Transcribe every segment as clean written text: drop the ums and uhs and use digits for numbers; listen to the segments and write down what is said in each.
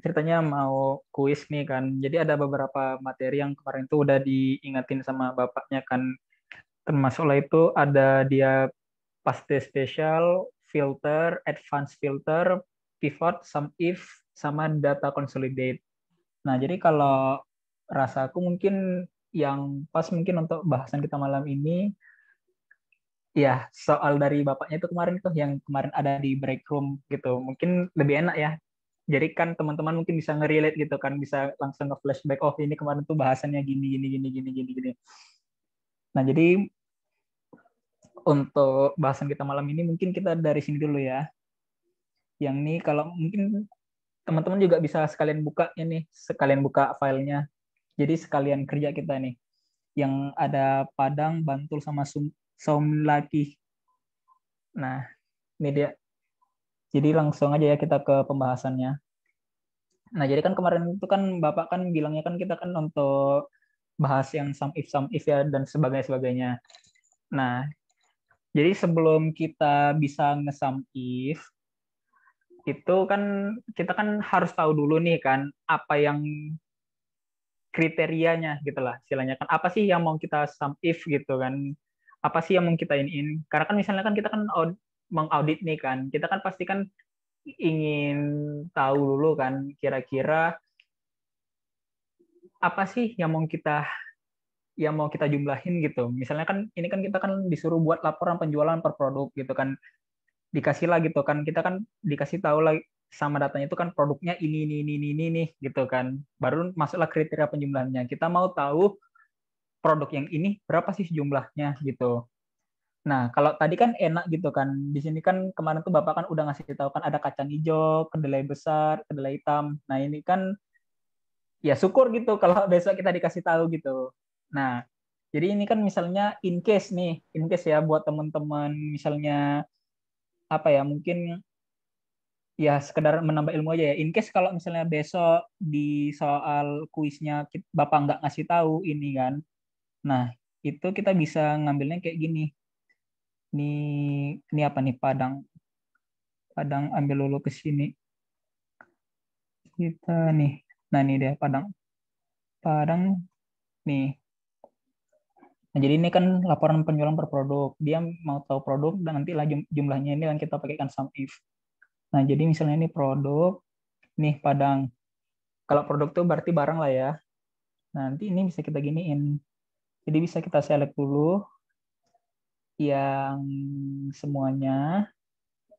ceritanya mau kuis nih kan. Jadi ada beberapa materi yang kemarin tuh udah diingatin sama bapaknya kan. Termasuk lah itu ada dia paste spesial, filter, advanced filter, pivot, sum if, sama data consolidate. Nah, jadi kalau rasaku mungkin yang pas mungkin untuk bahasan kita malam ini, ya soal dari bapaknya itu kemarin tuh yang kemarin ada di break room gitu. Mungkin lebih enak ya. Jadi kan teman-teman mungkin bisa nge-relate gitu kan, bisa langsung nge-flashback, oh ini kemarin tuh bahasannya gini, gini, gini, gini, gini, gini. Nah, jadi untuk bahasan kita malam ini mungkin kita dari sini dulu ya. Yang ini kalau mungkin teman-teman juga bisa sekalian buka ini, sekalian buka filenya. Jadi sekalian kerja kita nih. Yang ada Padang, Bantul, sama Saumlaki. Nah, ini dia. Jadi langsung aja ya kita ke pembahasannya. Nah, jadi kan kemarin itu kan Bapak kan bilangnya kan kita kan untuk bahas yang sum if ya dan sebagainya. Nah, jadi sebelum kita bisa nge-sum if, itu kan kita kan harus tahu dulu nih kan apa yang kriterianya gitu lah istilahnya kan apa sih yang mau kita sum if gitu kan, apa sih yang mau kita iniin, karena kan misalnya kan kita kan mengaudit nih kan, kita kan pasti kan ingin tahu dulu kan kira-kira apa sih yang mau kita jumlahin gitu. Misalnya kan ini kan kita kan disuruh buat laporan penjualan per produk gitu kan. Dikasih lah gitu kan. Kita kan dikasih tahu lah sama datanya itu kan produknya ini nih gitu kan. Baru masuklah kriteria penjumlahannya. Kita mau tahu produk yang ini berapa sih jumlahnya gitu. Nah, kalau tadi kan enak gitu kan. Di sini kan kemarin tuh Bapak kan udah ngasih tahu kan ada kacang hijau, kedelai besar, kedelai hitam. Nah, ini kan ya syukur gitu kalau besok kita dikasih tahu gitu. Nah, jadi ini kan misalnya in case ya buat teman-teman misalnya apa ya mungkin ya sekedar menambah ilmu aja ya. In case kalau misalnya besok di soal kuisnya Bapak nggak ngasih tahu ini kan. Nah, itu kita bisa ngambilnya kayak gini. Ini apa nih Padang? Padang ambil dulu ke sini. Kita nih. Nah, ini dia Padang. Padang nih. Nah, jadi ini kan laporan penjualan per produk. Dia mau tahu produk dan nanti lah jumlahnya ini yang kita pakaikan sum if. Nah, jadi misalnya ini produk, nih Padang. Kalau produk tuh berarti barang lah ya. Nah, nanti ini bisa kita giniin. Jadi bisa kita select dulu yang semuanya.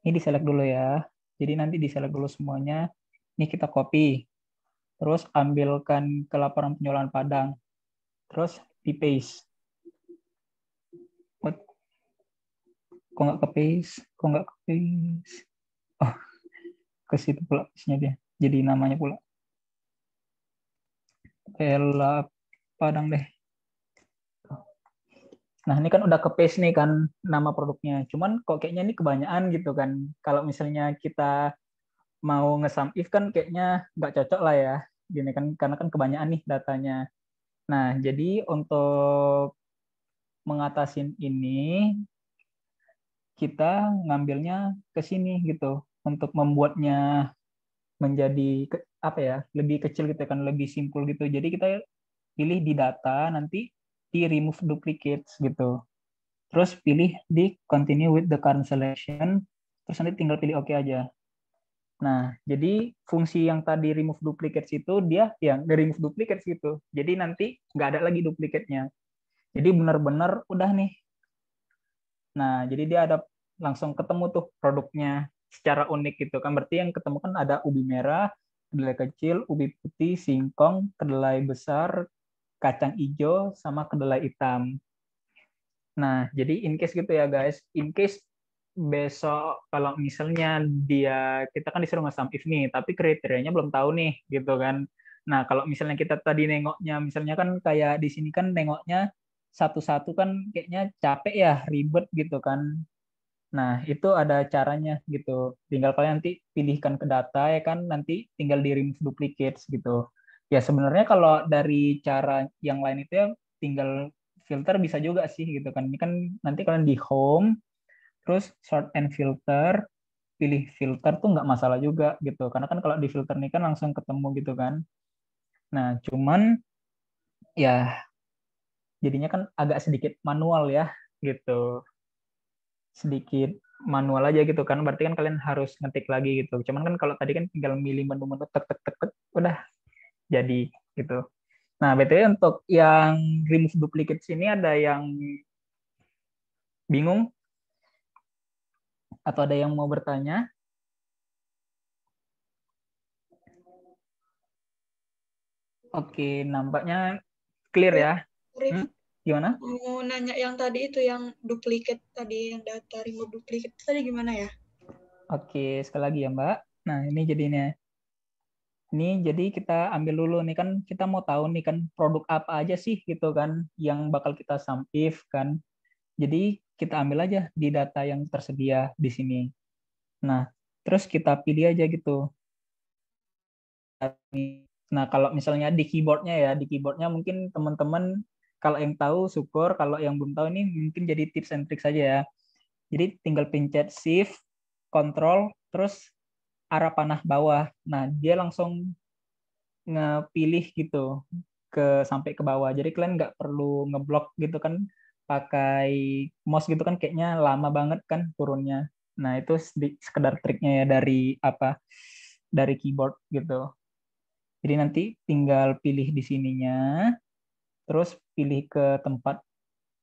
Ini di select dulu ya. Jadi nanti di select dulu semuanya. Ini kita copy. Terus ambilkan ke laporan penjualan Padang. Terus di paste. Kok nggak ke paste? Kok nggak ke paste? Oh, ke situ pula paste-nya dia. Jadi namanya pula. Ella Padang deh. Nah, ini kan udah ke paste nih kan nama produknya. Cuman kok kayaknya ini kebanyakan gitu kan. Kalau misalnya kita mau nge-sum if kan kayaknya nggak cocok lah ya. Gini kan karena kan kebanyakan nih datanya. Nah, jadi untuk mengatasin ini kita ngambilnya ke sini gitu untuk membuatnya menjadi apa ya, lebih kecil gitu kan, lebih simpel gitu. Jadi kita pilih di data nanti di remove duplicates gitu. Terus pilih di continue with the current selection, terus nanti tinggal pilih oke aja. Nah, jadi fungsi yang tadi remove duplicates itu dia yang dari remove duplicates gitu. Jadi nanti nggak ada lagi duplikatnya. Jadi benar-benar udah nih. Nah, jadi dia ada langsung ketemu tuh produknya secara unik gitu kan. Berarti yang ketemu kan ada ubi merah, kedelai kecil, ubi putih, singkong, kedelai besar, kacang hijau, sama kedelai hitam. Nah, jadi in case gitu ya guys, in case besok kalau misalnya kita kan disuruh nge-sum if nih, tapi kriterianya belum tahu nih gitu kan. Nah, kalau misalnya kita tadi nengoknya, misalnya kan kayak di sini kan nengoknya satu-satu kan kayaknya capek ya, ribet gitu kan. Nah, itu ada caranya gitu. Tinggal kalian nanti pilihkan ke data ya kan, nanti tinggal di remove duplicates gitu. Ya sebenarnya kalau dari cara yang lain itu ya tinggal filter bisa juga sih gitu kan. Ini kan nanti kalian di home, terus sort and filter. pilih filter tuh nggak masalah juga gitu. Karena kan kalau di filter nih kan langsung ketemu gitu kan. Nah, cuman ya jadinya kan agak sedikit manual ya gitu. Sedikit manual aja gitu kan. Berarti kan kalian harus ngetik lagi gitu. Cuman kan kalau tadi kan tinggal milih menu-menu tek tek tek tek udah jadi gitu. Nah, BTW untuk yang remove duplicates ini ada yang bingung atau ada yang mau bertanya? Oke, nampaknya clear Rif, ya. Rif, Hmm? Gimana? mau nanya yang tadi itu yang duplicate tadi, yang data remove duplicate tadi gimana ya? Oke, sekali lagi ya Mbak. Nah, ini jadinya. Ini jadi kita ambil dulu nih kan kita mau tahu nih kan produk apa aja sih gitu kan yang bakal kita sum if kan. Jadi kita ambil aja di data yang tersedia di sini. Nah, terus kita pilih aja gitu. Nah, kalau misalnya di keyboardnya ya, di keyboardnya mungkin teman-teman kalau yang tahu syukur, kalau yang belum tahu ini mungkin jadi tips and tricks saja ya. Jadi tinggal pencet shift, control, terus arah panah bawah. Nah, dia langsung ngepilih gitu ke sampai ke bawah. Jadi kalian nggak perlu ngeblok gitu kan pakai mouse gitu kan kayaknya lama banget kan turunnya. Nah, itu sekedar triknya ya dari apa? Dari keyboard gitu. Jadi nanti tinggal pilih di sininya, terus pilih ke tempat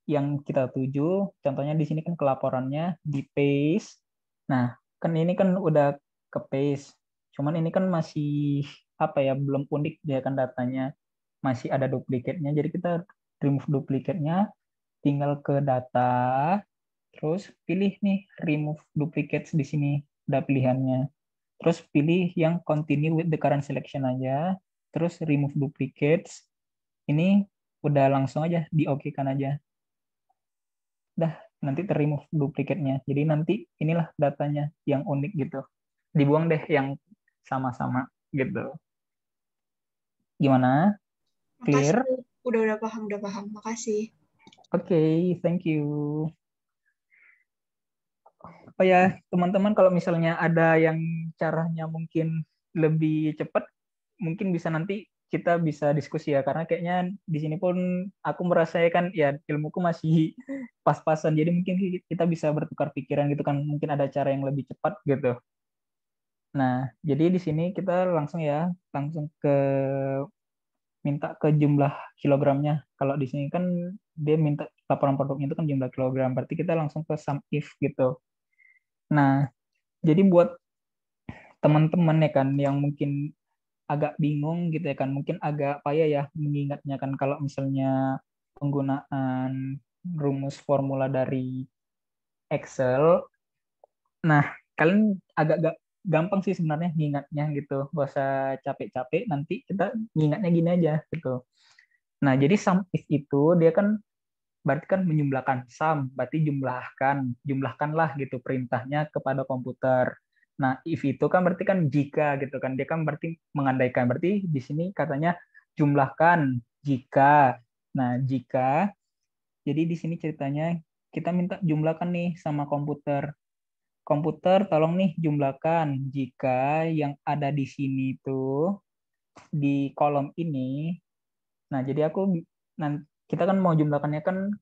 yang kita tuju. Contohnya di sini kan kelaporannya di paste. Nah, kan ini kan udah ke paste. Cuman ini kan masih apa ya, belum unik dia kan datanya. Masih ada duplikatnya. Jadi kita remove duplikatnya, tinggal ke data, terus pilih nih remove duplicates di sini. Ada pilihannya. Terus pilih yang continue with the current selection aja. Terus remove duplicates. Ini udah langsung aja di oke kan aja. Dah nanti ter-remove duplikatnya. Jadi nanti inilah datanya yang unik gitu. Dibuang deh yang sama-sama gitu. Gimana? Makasih, Clear? udah paham, udah paham. Makasih. Oke, thank you. Oh ya, teman-teman kalau misalnya ada yang caranya mungkin lebih cepat, mungkin bisa nanti kita bisa diskusi ya karena kayaknya di sini pun aku merasa ya kan ya ilmuku masih pas-pasan jadi mungkin kita bisa bertukar pikiran gitu kan mungkin ada cara yang lebih cepat gitu. Nah, jadi di sini kita langsung ya, langsung ke minta ke jumlah kilogramnya. Kalau di sini kan dia minta laporan produknya itu kan jumlah kilogram, berarti kita langsung ke sum if gitu. Nah, jadi buat teman-teman ya kan yang mungkin agak bingung gitu ya kan, mungkin agak payah ya mengingatnya kan kalau misalnya penggunaan rumus formula dari Excel. Nah, kalian agak gampang sih sebenarnya ngingatnya gitu. Gak usah capek-capek, nanti kita ngingatnya gini aja gitu. Nah, jadi sum if itu dia kan berarti kan menjumlahkan. Sum berarti jumlahkan, jumlahkanlah gitu perintahnya kepada komputer. Nah, if itu kan berarti kan jika gitu kan. Dia kan berarti mengandaikan. Berarti di sini katanya jumlahkan jika. Nah, jika jadi di sini ceritanya kita minta jumlahkan nih sama komputer. Komputer tolong nih jumlahkan jika yang ada di sini tuh di kolom ini. Nah, jadi aku nanti kita kan mau jumlahkannya kan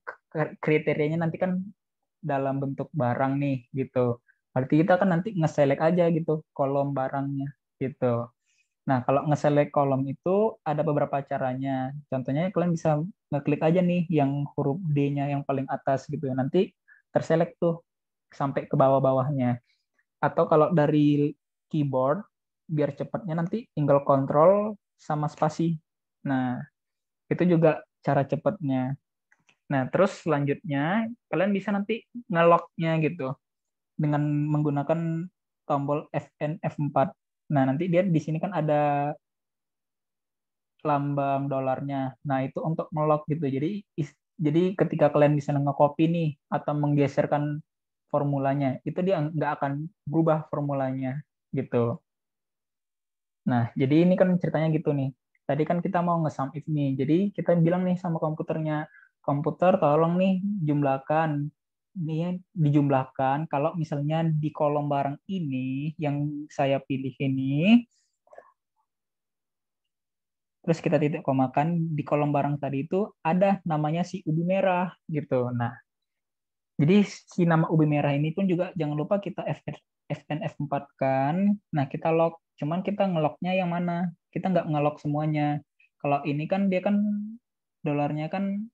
kriterianya nanti kan dalam bentuk barang nih gitu. Berarti kita kan nanti nge-select aja gitu kolom barangnya gitu. Nah, kalau nge-select kolom itu ada beberapa caranya. Contohnya kalian bisa ngeklik aja nih yang huruf D-nya yang paling atas gitu ya. Nanti terselect tuh sampai ke bawah-bawahnya. Atau kalau dari keyboard, biar cepatnya nanti tinggal kontrol sama spasi. Nah, itu juga cara cepatnya. Nah, terus selanjutnya kalian bisa nanti ngeloknya gitu dengan menggunakan tombol Fn F4. Nah, nanti dia di sini kan ada lambang dolarnya. Nah, itu untuk ngelok gitu. Jadi ketika kalian bisa nge-copy nih atau menggeserkan formulanya, itu dia nggak akan berubah formulanya gitu. Nah, jadi ini kan ceritanya gitu nih. Tadi kan kita mau nge-sum if nih. Jadi kita bilang nih sama komputernya, komputer tolong nih jumlahkan. ini yang dijumlahkan. Kalau misalnya di kolom barang ini yang saya pilih ini, terus kita titik komakan di kolom barang tadi itu ada namanya si ubi merah gitu. Nah, jadi si nama ubi merah ini pun juga jangan lupa kita FNF4 kan. Nah, kita lock. Cuman kita ngelocknya yang mana? Kita nggak ngelock semuanya. Kalau ini kan dia kan dolarnya kan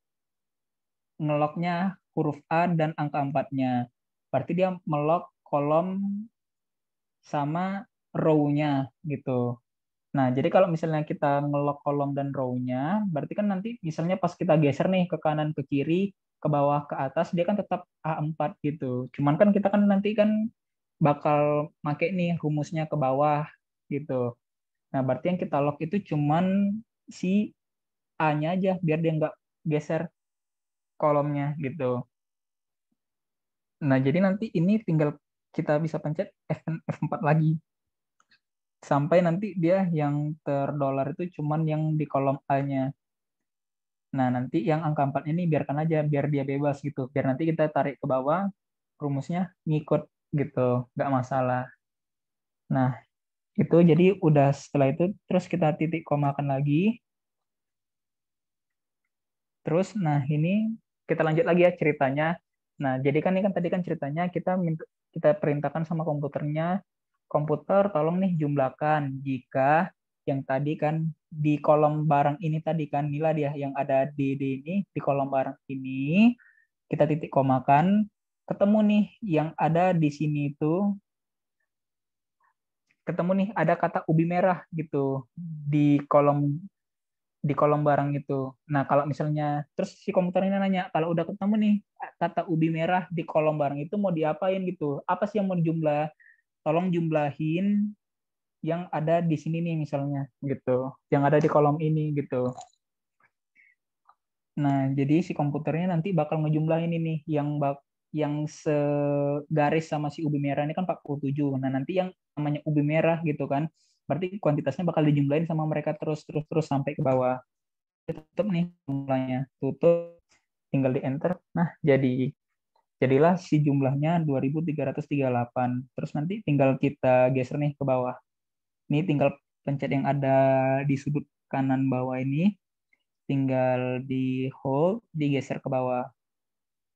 ngelocknya huruf A dan angka 4-nya. Berarti dia melock kolom sama row-nya gitu. Nah, jadi kalau misalnya kita ngelock kolom dan row-nya, berarti kan nanti misalnya pas kita geser nih ke kanan, ke kiri, ke bawah, ke atas, dia kan tetap A4 gitu. Cuman kan kita kan nanti kan bakal make nih rumusnya ke bawah gitu. Nah, berarti yang kita lock itu cuman si A-nya aja, biar dia nggak geser kolomnya gitu. Nah, jadi nanti ini tinggal kita bisa pencet F4 lagi. Sampai nanti dia yang terdolar itu cuman yang di kolom A-nya. Nah, nanti yang angka 4 ini biarkan aja, biar dia bebas gitu. Biar nanti kita tarik ke bawah, rumusnya ngikut gitu, nggak masalah. Nah, itu jadi udah setelah itu, terus kita titik komakan lagi. Terus, nah ini kita lanjut lagi ya ceritanya. Nah, jadi kan ini kan tadi kan ceritanya kita perintahkan sama komputernya, komputer tolong nih jumlahkan jika yang tadi kan di kolom barang ini tadi kan nilai dia yang ada di ini di kolom barang ini kita titik komakan ketemu nih yang ada di sini itu ketemu nih ada kata ubi merah gitu di kolom barang itu. Nah, kalau misalnya terus si komputer ini nanya, kalau udah ketemu nih kata ubi merah di kolom barang itu mau diapain gitu? Apa sih yang mau dijumlah? Tolong jumlahin yang ada di sini nih misalnya gitu. Yang ada di kolom ini gitu. Nah, jadi si komputernya nanti bakal ngejumlahin ini yang segaris sama si ubi merah ini kan 47. Nah, nanti yang namanya ubi merah gitu kan. Berarti kuantitasnya bakal dijumlahin sama mereka terus terus terus sampai ke bawah. Tutup nih jumlahnya. Tutup, tinggal di enter. Nah, jadilah si jumlahnya 2338. Terus nanti tinggal kita geser nih ke bawah. Ini tinggal pencet yang ada di sudut kanan bawah ini, tinggal di hold, digeser ke bawah.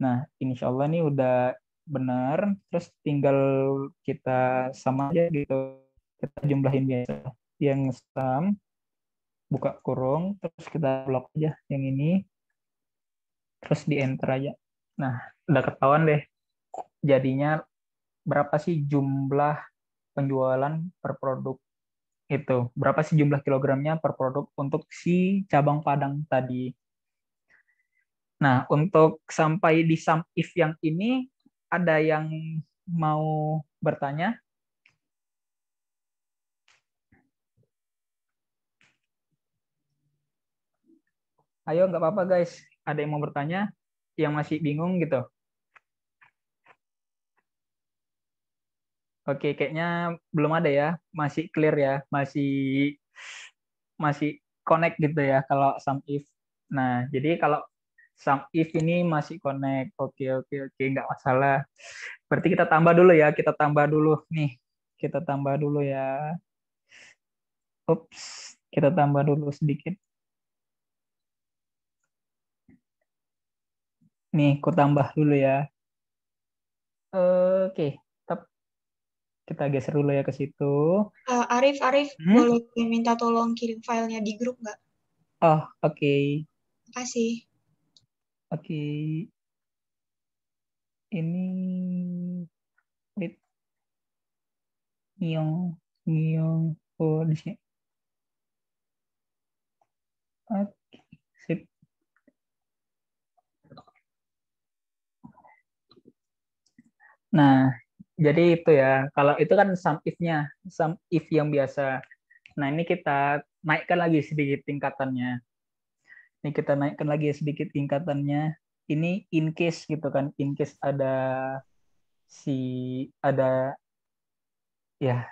Nah, insya Allah ini udah benar. Terus tinggal kita sama aja gitu. Kita jumlahin biasa. Yang sum, buka kurung, terus kita blok aja yang ini, terus di enter aja. Nah, udah ketahuan deh jadinya berapa sih jumlah penjualan per produk itu. Berapa sih jumlah kilogramnya per produk untuk si cabang Padang tadi. Nah, untuk sampai di sum if yang ini, ada yang mau bertanya? Ayo, nggak apa-apa guys. Ada yang mau bertanya? Yang masih bingung gitu? Oke, kayaknya belum ada ya. Masih clear ya. Masih masih connect gitu ya kalau sum if. Nah, jadi kalau sum if ini masih connect. Oke, oke, oke, nggak masalah. Berarti kita tambah dulu ya. Kita tambah dulu nih. Kita tambah dulu ya. Ups, kita tambah dulu sedikit. Nih, aku tambah dulu ya. Oke, kita geser dulu ya ke situ. Arif, Hmm? boleh minta tolong kirim filenya di grup nggak? Oh, oke. Makasih. Oke. Ini wait, ngiong ngiong oh di sini. Oke, sip. Nah, jadi itu ya. Kalau itu kan sum if-nya, sum if yang biasa. Nah, ini kita naikkan lagi sedikit tingkatannya. Ini kita naikkan lagi sedikit tingkatannya. Ini in case gitu kan, in case si ada ya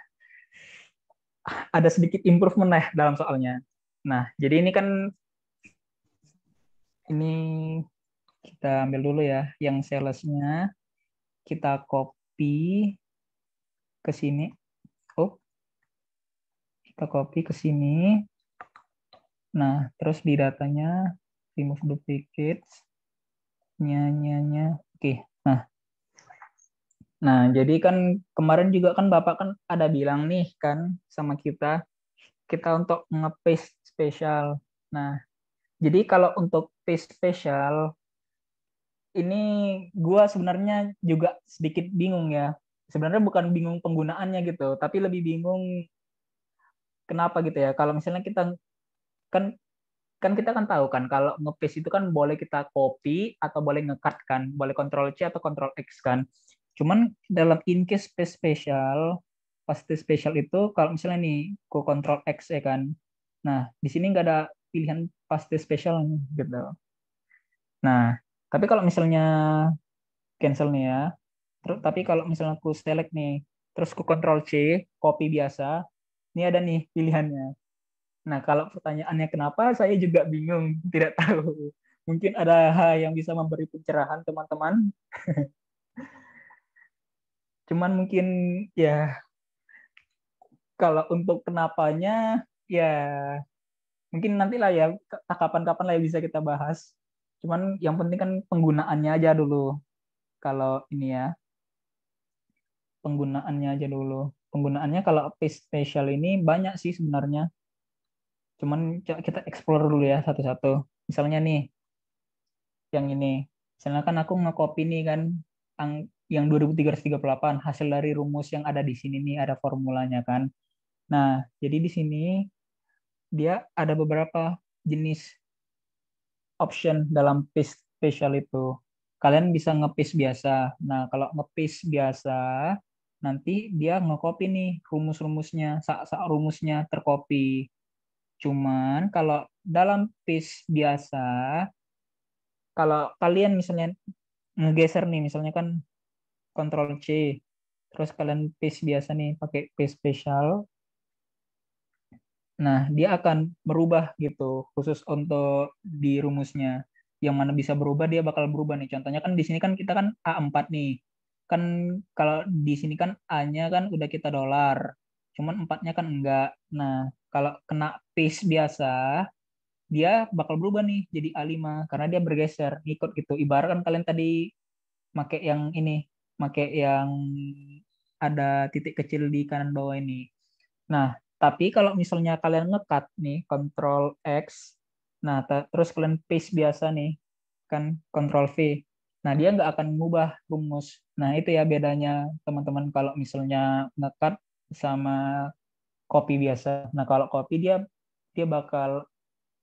ada sedikit improvement lah dalam soalnya. Nah, jadi ini kan ini kita ambil dulu ya yang salesnya. kita copy ke sini. Kita copy ke sini. Nah, terus di datanya remove duplicates. Oke. Nah, jadi kan kemarin juga kan Bapak kan ada bilang nih kan sama kita untuk nge-paste spesial. Nah, jadi kalau untuk paste spesial ini gua sebenarnya juga sedikit bingung ya. Sebenarnya bukan bingung penggunaannya gitu, tapi lebih bingung kenapa gitu ya. Kalau misalnya kita kan kita kan tahu kan kalau nge-paste itu kan boleh kita copy atau boleh nge-cut kan, boleh Ctrl C atau Ctrl X kan. Cuman dalam in case paste spesial, paste spesial itu kalau misalnya nih ku Ctrl X ya kan. Nah, di sini nggak ada pilihan paste spesial gitu. Nah, tapi kalau misalnya cancel nih ya. Terus tapi kalau misalnya aku select nih, terus ku Ctrl C, copy biasa, ini ada nih pilihannya. Nah, kalau pertanyaannya kenapa, saya juga bingung, tidak tahu. Mungkin ada hal yang bisa memberi pencerahan teman-teman. Cuman mungkin ya kalau untuk kenapanya ya mungkin nantilah ya kapan-kapan lah ya bisa kita bahas. Cuman yang penting kan penggunaannya aja dulu. Kalau ini ya penggunaannya aja dulu. Penggunaannya kalau paste spesial ini banyak sih sebenarnya. Cuman kita explore dulu ya satu-satu. Misalnya nih, yang ini. Misalnya kan aku nge-copy nih kan yang 2338 hasil dari rumus yang ada di sini nih, ada formulanya kan. Nah, jadi di sini dia ada beberapa jenis option dalam paste spesial itu. Kalian bisa nge-paste biasa. Nah, kalau nge-paste biasa, nanti dia nge-copy nih rumus-rumusnya, sak-sak rumusnya tercopy. Cuman kalau dalam paste biasa, kalau kalian misalnya ngegeser nih, misalnya kan Ctrl C, terus kalian paste biasa nih pakai paste spesial, nah dia akan merubah gitu, khusus untuk di rumusnya. Yang mana bisa berubah, dia bakal berubah nih. Contohnya kan di sini kan kita kan A4 nih. Kan kalau di sini kan A-nya kan udah kita dolar, cuman 4-nya kan enggak. Nah, kalau kena paste biasa, dia bakal berubah nih jadi A5 karena dia bergeser ngikut gitu. Ibarat kan kalian tadi make yang ini, make yang ada titik kecil di kanan bawah ini. Nah, tapi kalau misalnya kalian ngekat nih, Ctrl X, nah terus kalian paste biasa nih, kan Ctrl V. Nah, dia nggak akan mengubah rumus. Nah, itu ya bedanya teman-teman kalau misalnya ngekat sama copy biasa. Nah, kalau copy dia dia bakal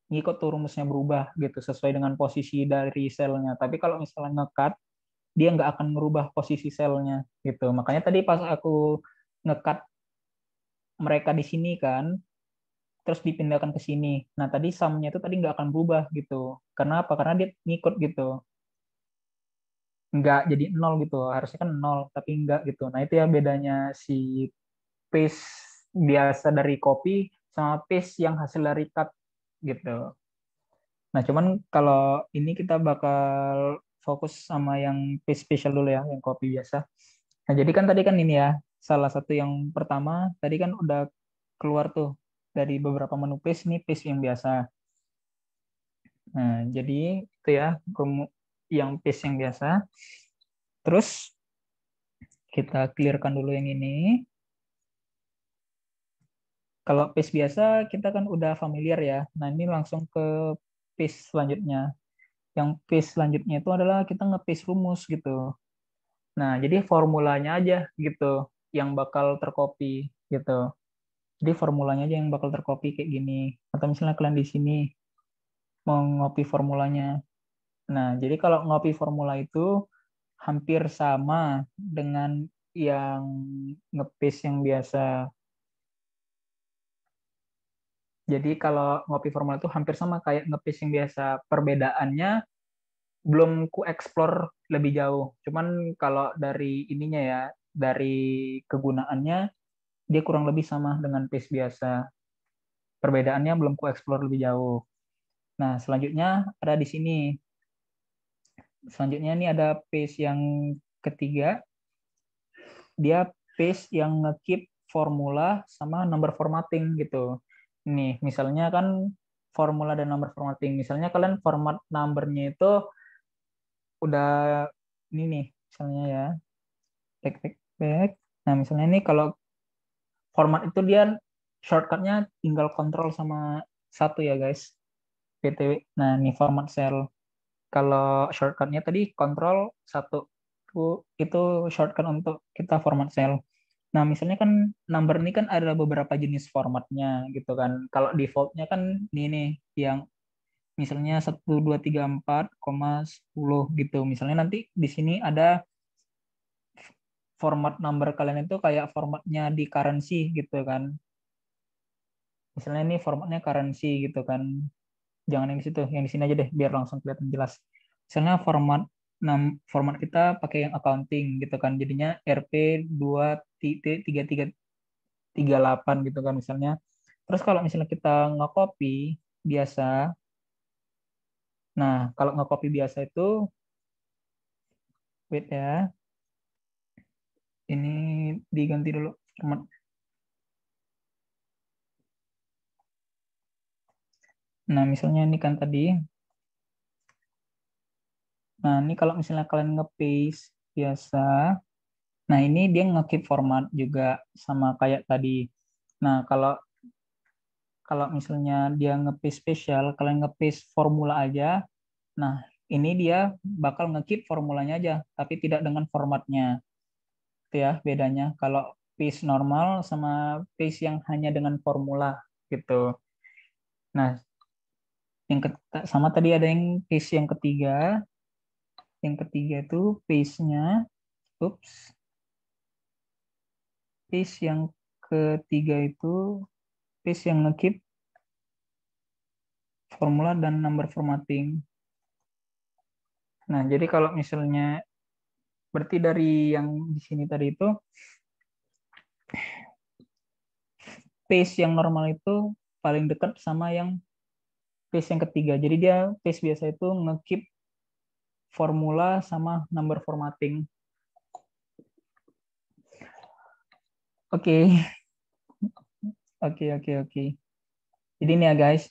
ngikut tuh rumusnya berubah gitu sesuai dengan posisi dari selnya. Tapi kalau misalnya ngekat, dia nggak akan merubah posisi selnya gitu. Makanya tadi pas aku ngekat mereka di sini kan, terus dipindahkan ke sini. Nah tadi sumnya itu tadi nggak akan berubah gitu. Karena apa? Karena dia ngikut gitu. Nggak jadi nol gitu. Harusnya kan nol, tapi nggak gitu. Nah itu ya bedanya si paste biasa dari copy sama paste yang hasil dari cut gitu. Nah, cuman kalau ini kita bakal fokus sama yang paste special dulu ya, yang kopi biasa. Nah, jadi kan tadi kan ini ya, salah satu yang pertama tadi kan udah keluar tuh dari beberapa menu paste, nih paste yang biasa. Nah, jadi itu ya yang paste yang biasa. Terus kita clearkan dulu yang ini. Kalau paste biasa kita kan udah familiar ya. Nah, ini langsung ke paste selanjutnya. Yang paste selanjutnya itu adalah kita nge-paste rumus gitu. Nah, jadi formulanya aja gitu yang bakal tercopy gitu. Jadi formulanya aja yang bakal tercopy kayak gini. Atau misalnya kalian di sini mau ngopi formulanya. Nah, jadi kalau ngopi formula itu hampir sama dengan yang nge-paste yang biasa. Jadi kalau ngopi formula itu hampir sama kayak nge-paste yang biasa. Perbedaannya belum ku explore lebih jauh. Cuman kalau dari ininya ya, dari kegunaannya dia kurang lebih sama dengan paste biasa. Perbedaannya belum ku explore lebih jauh. Nah, selanjutnya ada di sini. Selanjutnya ini ada paste yang ketiga, dia paste yang nge-keep formula sama number formatting gitu. Nih, misalnya kan formula dan number formatting. Misalnya kalian format numbernya itu udah ini nih, misalnya ya. Back. Nah, misalnya ini kalau format itu dia shortcutnya tinggal kontrol sama satu ya guys. PTW. Nah, ini format cell. Kalau shortcutnya tadi kontrol satu. Itu shortcut untuk kita format cell. Nah, misalnya kan number ini kan ada beberapa jenis formatnya gitu kan. Kalau defaultnya kan ini nih yang misalnya 1234,10 gitu. Misalnya nanti di sini ada format number kalian itu kayak formatnya di currency gitu kan. Misalnya ini formatnya currency gitu kan. Jangan yang di situ, yang di sini aja deh biar langsung kelihatan jelas. Misalnya format kita pakai yang accounting gitu kan. Jadinya RP2.3338 gitu kan misalnya. Terus kalau misalnya kita nge-copy biasa, nah kalau nge-copy biasa itu, wait ya, ini diganti dulu format. Nah misalnya ini kan tadi, nah ini kalau misalnya kalian nge-paste biasa, nah ini dia nge-keep format juga sama kayak tadi. Nah kalau kalau misalnya dia nge-paste spesial, kalian nge-paste formula aja, nah ini dia bakal nge-keep formulanya aja, tapi tidak dengan formatnya. Itu ya bedanya kalau paste normal sama paste yang hanya dengan formula gitu. Nah, sama tadi ada yang paste yang ketiga. Yang ketiga itu paste-nya, oops, paste yang ketiga itu paste yang nge-keep formula dan number formatting. Nah, jadi kalau misalnya berarti dari yang di sini tadi itu paste yang normal itu paling dekat sama yang paste yang ketiga. Jadi dia paste biasa itu nge-keep formula sama number formatting. Oke, oke. Jadi ini ya guys.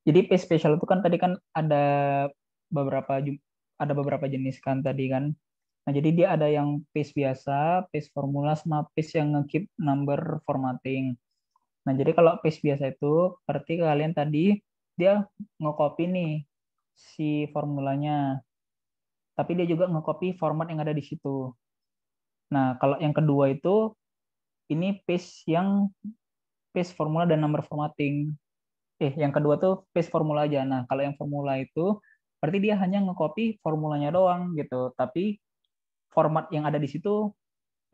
Jadi paste spesial itu kan tadi kan beberapa ada beberapa jenis kan tadi kan. Nah, jadi dia ada yang paste biasa, paste formula sama paste yang nge-keep number formatting. Nah, jadi kalau paste biasa itu berarti kalian tadi dia nge-copy nih si formulanya. Tapi dia juga nge-copy format yang ada di situ. Nah, kalau yang kedua itu ini paste formula dan number formatting. Yang kedua tuh paste formula aja. Nah, kalau yang formula itu berarti dia hanya nge-copy formulanya doang gitu. Tapi format yang ada di situ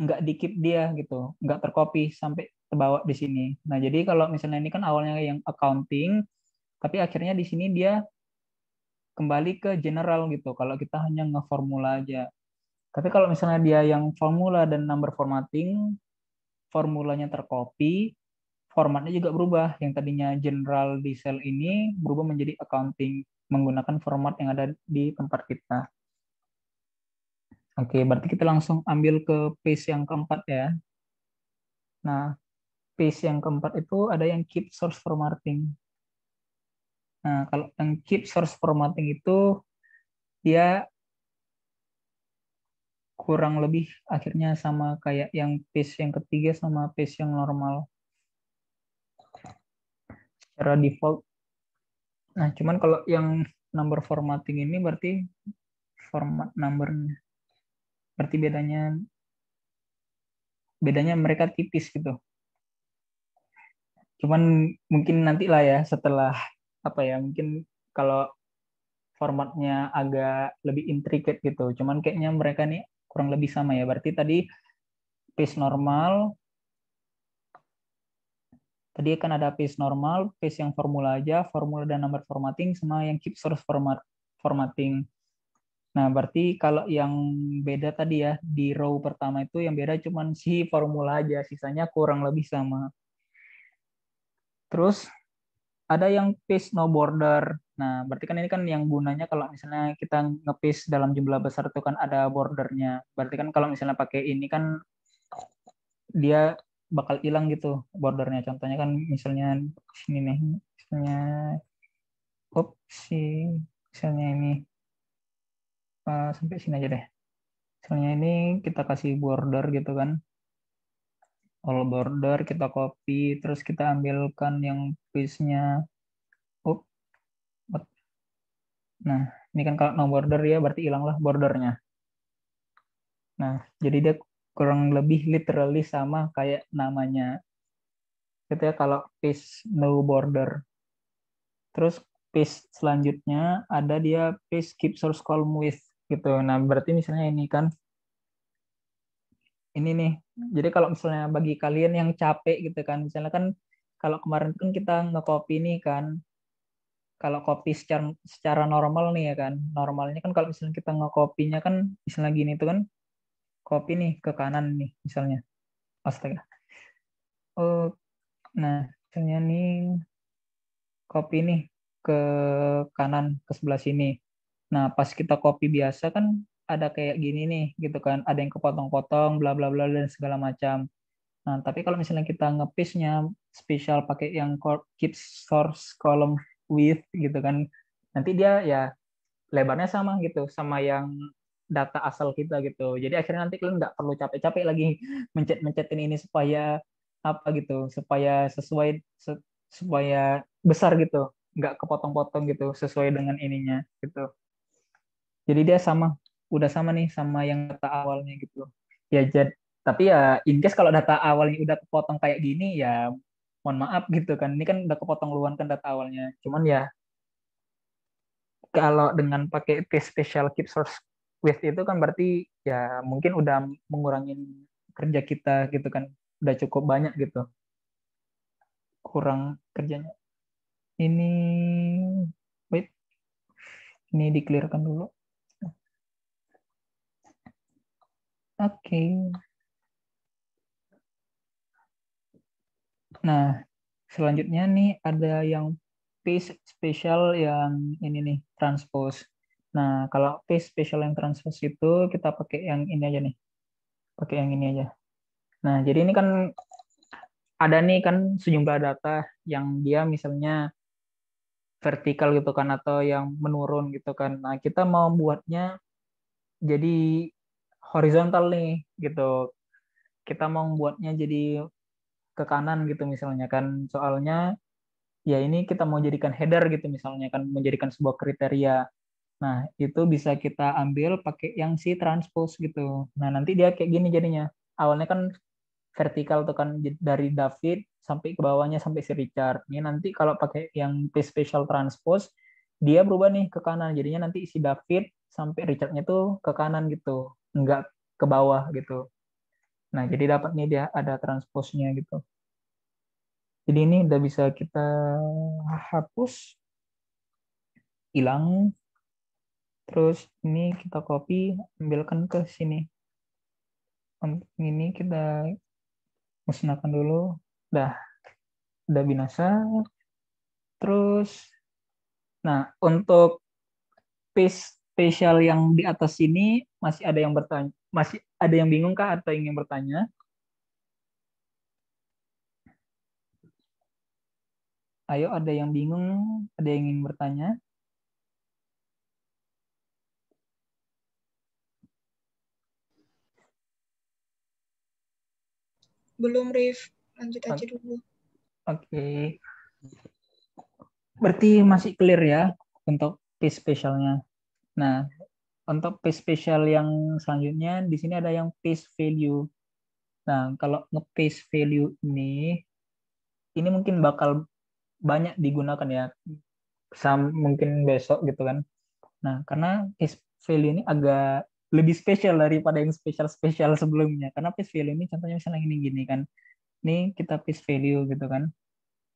nggak di-keep dia gitu, nggak tercopy sampai terbawa di sini. Nah, jadi kalau misalnya ini kan awalnya yang accounting, tapi akhirnya di sini dia kembali ke general gitu. Kalau kita hanya nge-formula aja. Tapi kalau misalnya dia yang formula dan number formatting, formulanya tercopy, formatnya juga berubah. Yang tadinya general di cell ini berubah menjadi accounting menggunakan format yang ada di tempat kita. Oke, berarti kita langsung ambil ke page yang keempat ya. Nah, page yang keempat itu ada yang keep source formatting. Nah, kalau yang keep source formatting itu dia kurang lebih akhirnya sama kayak yang page yang ketiga sama page yang normal secara default. Nah, cuman kalau yang number formatting ini berarti format numbernya. Berarti bedanya mereka tipis gitu. Cuman mungkin nanti lah ya setelah apa ya, mungkin kalau formatnya agak lebih intricate gitu. Cuman kayaknya mereka nih kurang lebih sama ya. Berarti tadi pace normal, tadi kan ada pace normal, pace yang formula aja, formula dan number formatting, sama yang keep source formatting. Nah, berarti kalau yang beda tadi ya, di row pertama itu yang beda cuman si formula aja, sisanya kurang lebih sama. Terus ada yang paste no border. Nah, berarti kan ini kan yang gunanya kalau misalnya kita nge-paste dalam jumlah besar itu kan ada bordernya. Berarti kan kalau misalnya pakai ini kan dia bakal hilang gitu bordernya. Contohnya kan misalnya sini nih, misalnya opsi, misalnya ini sampai sini aja deh. Misalnya ini kita kasih border gitu kan, all border kita copy, terus kita ambilkan yang paste-nya. Up. Nah, ini kan kalau no border ya berarti hilanglah bordernya. Nah, jadi dia kurang lebih literally sama kayak namanya. Gitu ya kalau paste no border. Terus paste selanjutnya ada dia paste keep source column with gitu. Nah, berarti misalnya ini kan ini nih. Jadi kalau misalnya bagi kalian yang capek gitu kan, misalnya kan kalau kemarin kan kita nge-copy nih kan, kalau copy secara normal nih ya kan, normalnya kan kalau misalnya kita nge-copy-nya kan misalnya gini tuh kan, copy nih ke kanan nih misalnya. Astaga. Oh, nah misalnya nih copy nih ke kanan ke sebelah sini. Nah, pas kita copy biasa kan ada kayak gini nih gitu kan, ada yang kepotong-potong bla bla bla dan segala macam. Nah, tapi kalau misalnya kita nge-paste-nya spesial pakai yang keep source column with gitu kan, nanti dia ya lebarnya sama gitu, sama yang data asal kita gitu. Jadi akhirnya nanti kalian nggak perlu capek-capek lagi mencet-mencetin ini supaya apa gitu, supaya sesuai supaya besar gitu, nggak kepotong-potong gitu, sesuai dengan ininya gitu. Jadi dia sama, udah sama nih sama yang data awalnya gitu. Ya jadi, tapi ya in case kalau data awalnya udah kepotong kayak gini ya mohon maaf gitu kan. Ini kan udah kepotong duluan kan data awalnya. Cuman ya kalau dengan pakai case special keep source with itu kan berarti ya mungkin udah mengurangin kerja kita gitu kan. Udah cukup banyak gitu. Kurang kerjanya. Ini wait, ini di-clearkan dulu. Oke. Nah, selanjutnya nih ada yang paste spesial yang ini nih, transpose. Nah, kalau paste spesial yang transpose itu kita pakai yang ini aja nih. Pakai yang ini aja. Nah, jadi ini kan ada nih kan sejumlah data yang dia misalnya vertikal gitu kan atau yang menurun gitu kan. Nah, kita mau buatnya jadi horizontal nih gitu. Kita mau buatnya jadi ke kanan gitu misalnya kan. Soalnya ya ini kita mau jadikan header gitu misalnya kan menjadikan sebuah kriteria. Nah, itu bisa kita ambil pakai yang si transpose gitu. Nah, nanti dia kayak gini jadinya. Awalnya kan vertikal tuh kan dari David sampai ke bawahnya sampai si Richard. Ini nanti kalau pakai yang special transpose, dia berubah nih ke kanan. Jadinya nanti si David sampai Richardnya tuh ke kanan gitu. Enggak ke bawah gitu. Nah, jadi dapat nih dia ada transposnya gitu. Jadi ini udah bisa kita hapus, hilang. Terus ini kita copy, ambilkan ke sini. Untuk ini kita musnahkan dulu. Dah, udah binasa. Terus, nah untuk piece spesial yang di atas ini masih ada yang bertanya, masih ada yang bingung kah atau ingin bertanya? Ayo, ada yang bingung, ada yang ingin bertanya? Belum, Rif. Lanjut aja Oke, dulu. okay. Berarti masih clear ya untuk piece spesialnya. Nah, untuk piece spesial yang selanjutnya di sini ada yang piece value. Nah, kalau nge-paste value ini mungkin bakal banyak digunakan ya, mungkin besok gitu kan. Nah, karena paste value ini agak lebih spesial daripada yang spesial-spesial sebelumnya. Karena paste value ini contohnya misalnya gini-gini kan. Ini kita paste value gitu kan.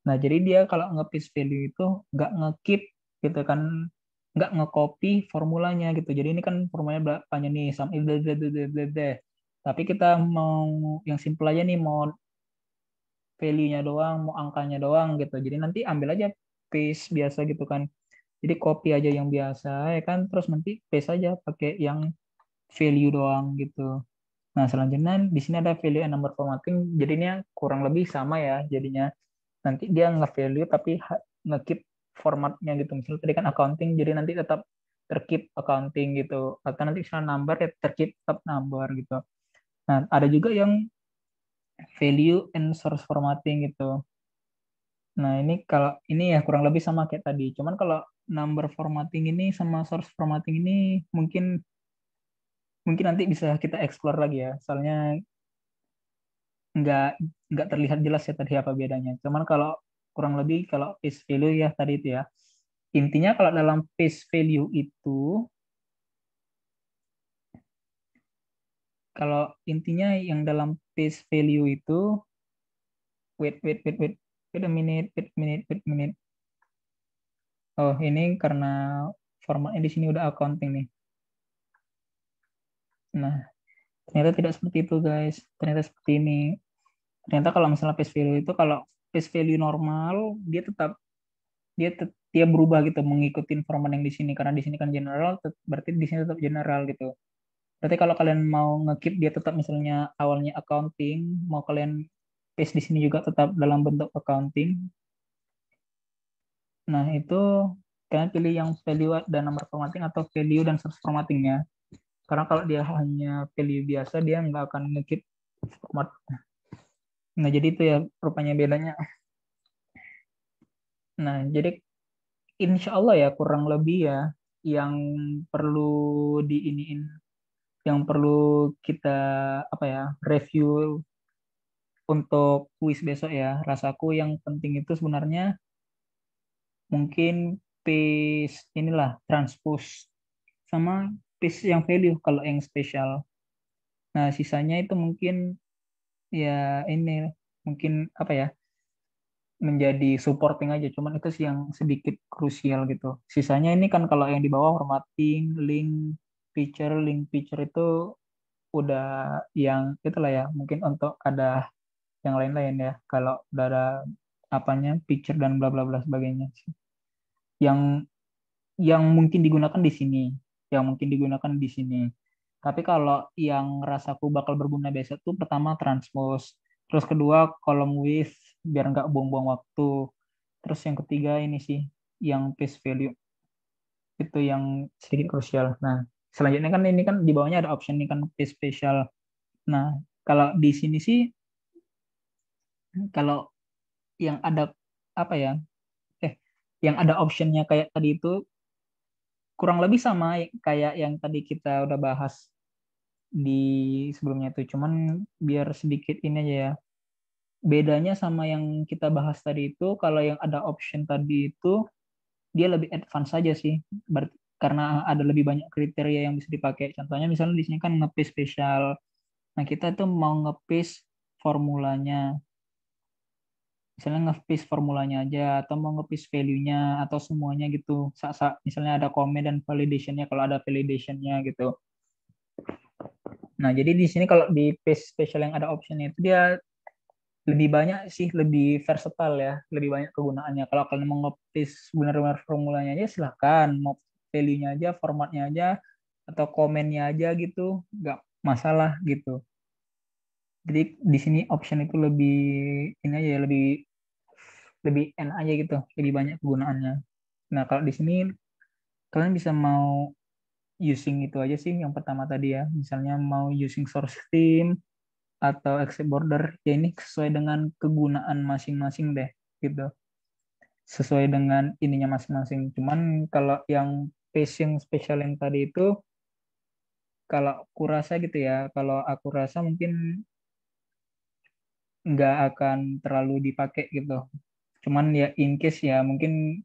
Nah, jadi dia kalau nge-paste value itu nggak nge-keep gitu kan, nggak nge-copy formulanya gitu. Jadi ini kan formulanya banyak nih, tapi kita mau yang simple aja nih, mau value-nya doang, mau angkanya doang gitu. Jadi nanti ambil aja paste biasa gitu kan. Jadi copy aja yang biasa ya kan, terus nanti paste aja pakai yang value doang gitu. Nah, selanjutnya di sini ada value and number formatting, jadinya kurang lebih sama ya jadinya. Nanti dia nge-value tapi nge-keep formatnya gitu. Misalnya tadi kan accounting, jadi nanti tetap terkeep accounting gitu. Atau nanti misalnya number ya terkeep tetap number gitu. Nah, ada juga yang value and source formatting gitu. Nah, ini kalau ini ya kurang lebih sama kayak tadi. Cuman kalau number formatting ini sama source formatting ini mungkin mungkin nanti bisa kita explore lagi ya. Soalnya nggak nggak terlihat jelas ya tadi apa bedanya. Cuman kalau kurang lebih kalau face value ya tadi itu ya. Intinya kalau dalam face value itu, kalau intinya yang dalam face value itu, wait a minute, wait a minute. Oh, ini karena formatnya di sini udah accounting nih. Nah, ternyata tidak seperti itu, guys. Ternyata seperti ini. Ternyata kalau misalnya face value itu, kalau face value normal, dia berubah gitu mengikuti format yang di sini, karena di sini kan general, berarti di sini tetap general gitu. Berarti kalau kalian mau ngekip dia tetap misalnya awalnya accounting, mau kalian paste di sini juga tetap dalam bentuk accounting. Nah, itu kalian pilih yang value dan number formatting atau value dan source formattingnya. Karena kalau dia hanya value biasa, dia nggak akan ngekip format. Nah, jadi itu ya rupanya bedanya. Nah, jadi insya Allah ya kurang lebih ya yang perlu diiniin, yang perlu kita apa ya review untuk kuis besok ya. Rasaku yang penting itu sebenarnya mungkin pace inilah transpose sama pace yang value kalau yang spesial. Nah, sisanya itu mungkin ya ini mungkin apa ya menjadi supporting aja. Cuman itu sih yang sedikit krusial gitu. Sisanya ini kan kalau yang di bawah formatting, link feature itu udah yang itulah ya. Mungkin untuk ada yang lain-lain ya. Kalau udah ada apanya, feature dan bla bla bla sebagainya. Yang yang mungkin digunakan di sini, yang mungkin digunakan di sini. Tapi kalau yang rasaku bakal berguna besok tuh pertama transpose, terus kedua column width biar nggak buang-buang waktu, terus yang ketiga ini sih yang paste value itu yang sedikit krusial. Nah, selanjutnya kan ini kan di bawahnya ada option ini kan paste spesial. Nah, kalau di sini sih kalau yang ada apa ya? Eh, yang ada optionnya kayak tadi itu kurang lebih sama kayak yang tadi kita udah bahas di sebelumnya itu. Cuman biar sedikit ini aja ya. Bedanya sama yang kita bahas tadi itu, kalau yang ada option tadi itu, dia lebih advance saja sih. Berarti, karena ada lebih banyak kriteria yang bisa dipakai. Contohnya misalnya di sini kan nge-paste spesial. Nah, kita tuh mau nge-paste formulanya. Misalnya nge-paste formulanya aja, atau mau nge-paste value-nya, atau semuanya gitu. Misalnya ada comment dan validation-nya, kalau ada validation-nya gitu. Nah, jadi di sini kalau di paste special yang ada option itu dia lebih banyak sih, lebih versatile ya, lebih banyak kegunaannya. Kalau kalian mau nge-paste benar-benar formulanya aja silahkan, mau value-nya aja, formatnya aja, atau komennya aja gitu, nggak masalah gitu. Jadi di sini option itu lebih ini aja ya, lebih lebih enak aja gitu, lebih banyak kegunaannya. Nah, kalau di sini kalian bisa mau using itu aja sih yang pertama tadi ya. Misalnya mau using source theme atau accept border, ya ini sesuai dengan kegunaan masing-masing deh gitu. Sesuai dengan ininya masing-masing. Cuman kalau yang pacing spesial yang tadi itu, kalau aku rasa gitu ya, kalau aku rasa mungkin nggak akan terlalu dipakai gitu. Cuman ya in case ya mungkin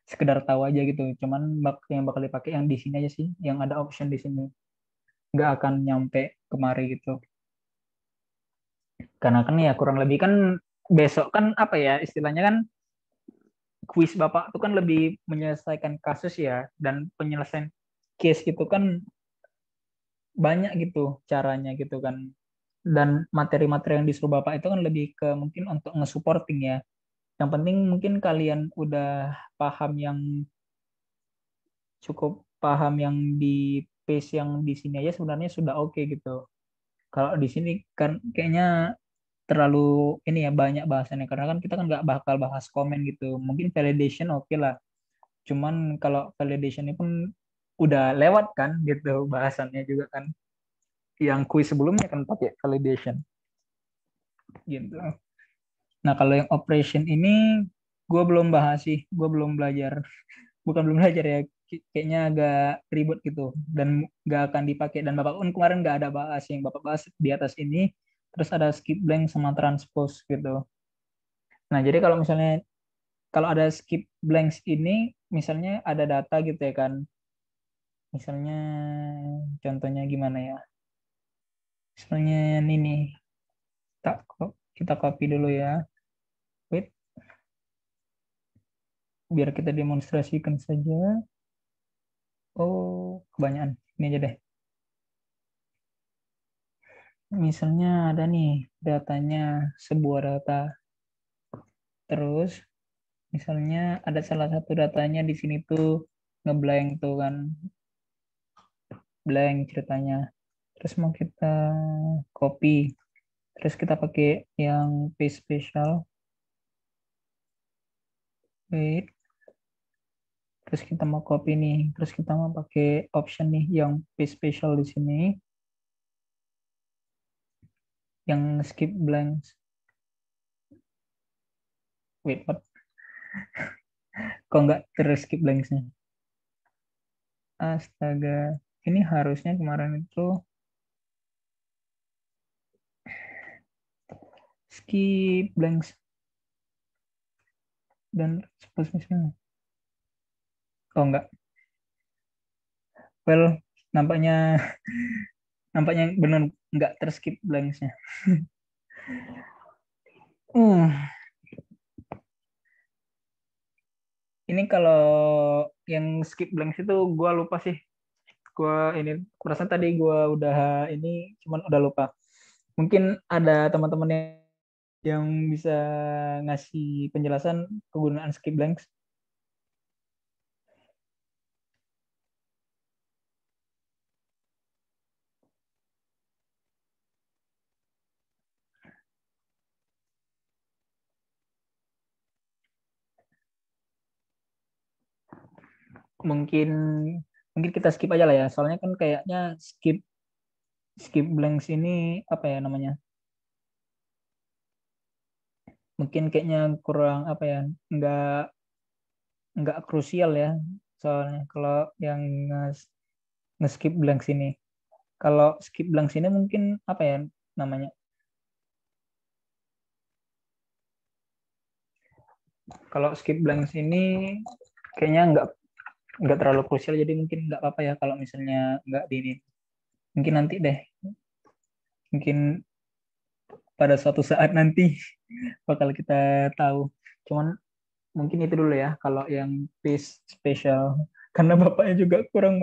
sekedar tahu aja gitu. Cuman yang bakal dipakai yang di sini aja sih, yang ada option di sini. Nggak akan nyampe kemari gitu. Karena kan ya kurang lebih kan besok kan apa ya istilahnya kan kuis Bapak itu kan lebih menyelesaikan kasus ya dan penyelesaian case gitu kan banyak gitu caranya gitu kan. Dan materi-materi yang disuruh Bapak itu kan lebih ke mungkin untuk nge-supporting ya. Yang penting mungkin kalian udah paham yang cukup paham yang di pace yang di sini aja sebenarnya sudah oke gitu. Kalau di sini kan kayaknya terlalu ini ya banyak bahasannya karena kan kita kan nggak bakal bahas komen gitu. Mungkin validation oke lah. Cuman kalau validation ini pun udah lewat kan gitu bahasannya juga kan. Yang kuis sebelumnya kan pakai validation gitu. Nah kalau yang operation ini gue belum bahas sih, gue belum belajar. Bukan belum belajar ya, kayaknya agak ribet gitu dan nggak akan dipakai. Dan bapak pun kemarin nggak ada bahas yang bapak bahas di atas ini. Terus ada skip blank sama transpose gitu. Nah jadi kalau ada skip blanks ini, misalnya ada data gitu ya kan. Misalnya contohnya gimana ya? Misalnya ini nih, kita copy dulu ya. Wait, biar kita demonstrasikan saja. Oh, kebanyakan. Ini aja deh. Misalnya ada nih datanya, sebuah data. Terus misalnya ada salah satu datanya di sini tuh ngeblank tuh kan, blank ceritanya. Terus mau kita copy. Terus kita pakai yang paste special. Wait. Terus kita mau copy nih. Terus kita mau pakai option nih yang paste special di sini. Yang skip blanks. Wait, what? Kok nggak terus skip blanksnya? Astaga. Ini harusnya kemarin itu skip blanks dan suppose misalnya. Oh enggak. Well, nampaknya nampaknya benar nggak terskip blanksnya. Hmm. Ini kalau yang skip blanks itu gue lupa sih. Gue ini perasaan tadi gue udah ini cuman udah lupa. Mungkin ada teman-teman yang bisa ngasih penjelasan kegunaan skip blanks. Mungkin mungkin kita skip aja lah ya. Soalnya kan kayaknya skip skip blanks ini apa ya namanya? Mungkin kayaknya kurang apa ya? Nggak krusial ya. Soalnya kalau yang nge-skip blanks ini. Kalau skip blanks ini mungkin apa ya namanya? Kalau skip blanks ini kayaknya nggak terlalu krusial jadi mungkin nggak apa-apa ya kalau misalnya nggak di ini. Mungkin nanti deh. Mungkin pada suatu saat nanti bakal kita tahu. Cuman mungkin itu dulu ya kalau yang piece spesial karena bapaknya juga kurang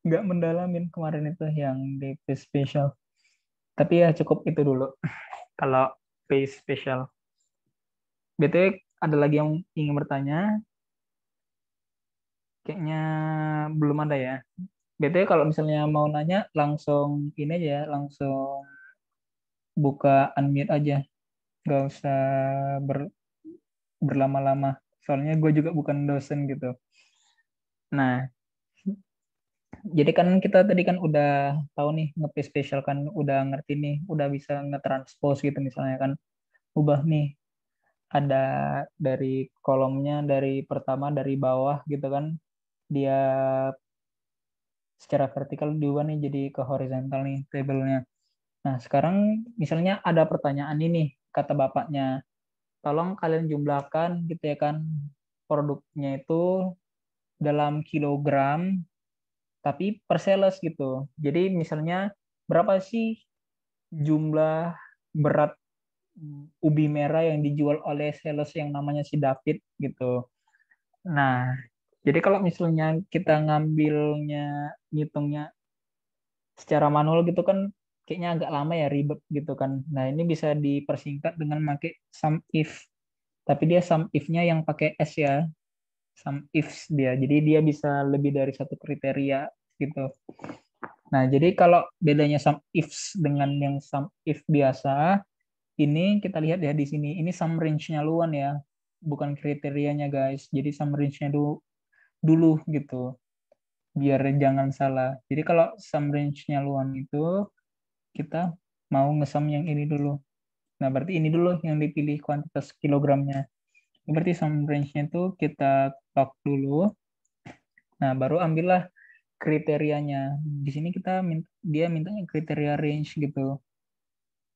nggak mendalamin kemarin itu yang di piece spesial. Tapi ya cukup itu dulu kalau piece spesial. BTW ada lagi yang ingin bertanya? Kayaknya belum ada ya. BTW kalau misalnya mau nanya langsung ini aja ya, langsung buka unmute aja. Nggak usah berlama-lama. Soalnya gue juga bukan dosen gitu. Nah, jadi kan kita tadi kan udah tahu nih nge-paste spesial kan udah ngerti nih, udah bisa nge-transpose gitu misalnya kan. Ubah nih ada dari kolomnya dari pertama dari bawah gitu kan. Dia secara vertikal diubah nih jadi ke horizontal nih tabelnya. Nah, sekarang misalnya ada pertanyaan ini kata bapaknya, tolong kalian jumlahkan gitu ya kan produknya itu dalam kilogram tapi per sales gitu. Jadi misalnya berapa sih jumlah berat ubi merah yang dijual oleh sales yang namanya si David gitu. Nah, jadi kalau misalnya kita ngitungnya secara manual gitu kan kayaknya agak lama ya ribet gitu kan. Nah, ini bisa dipersingkat dengan pakai sum if. Tapi dia sum if-nya yang pakai S ya, sum ifs dia. Jadi dia bisa lebih dari satu kriteria gitu. Nah, jadi kalau bedanya sum ifs dengan yang sum if biasa, ini kita lihat ya di sini. Ini sum range-nya luan ya, bukan kriterianya guys. Jadi sum range-nya dulu gitu, biar jangan salah. Jadi kalau sum range-nya luan itu kita mau ngesum yang ini dulu. Nah, berarti ini dulu yang dipilih kuantitas kilogramnya. Berarti sum range-nya itu kita lock dulu. Nah, baru ambillah kriterianya. Di sini dia mintanya kriteria range gitu.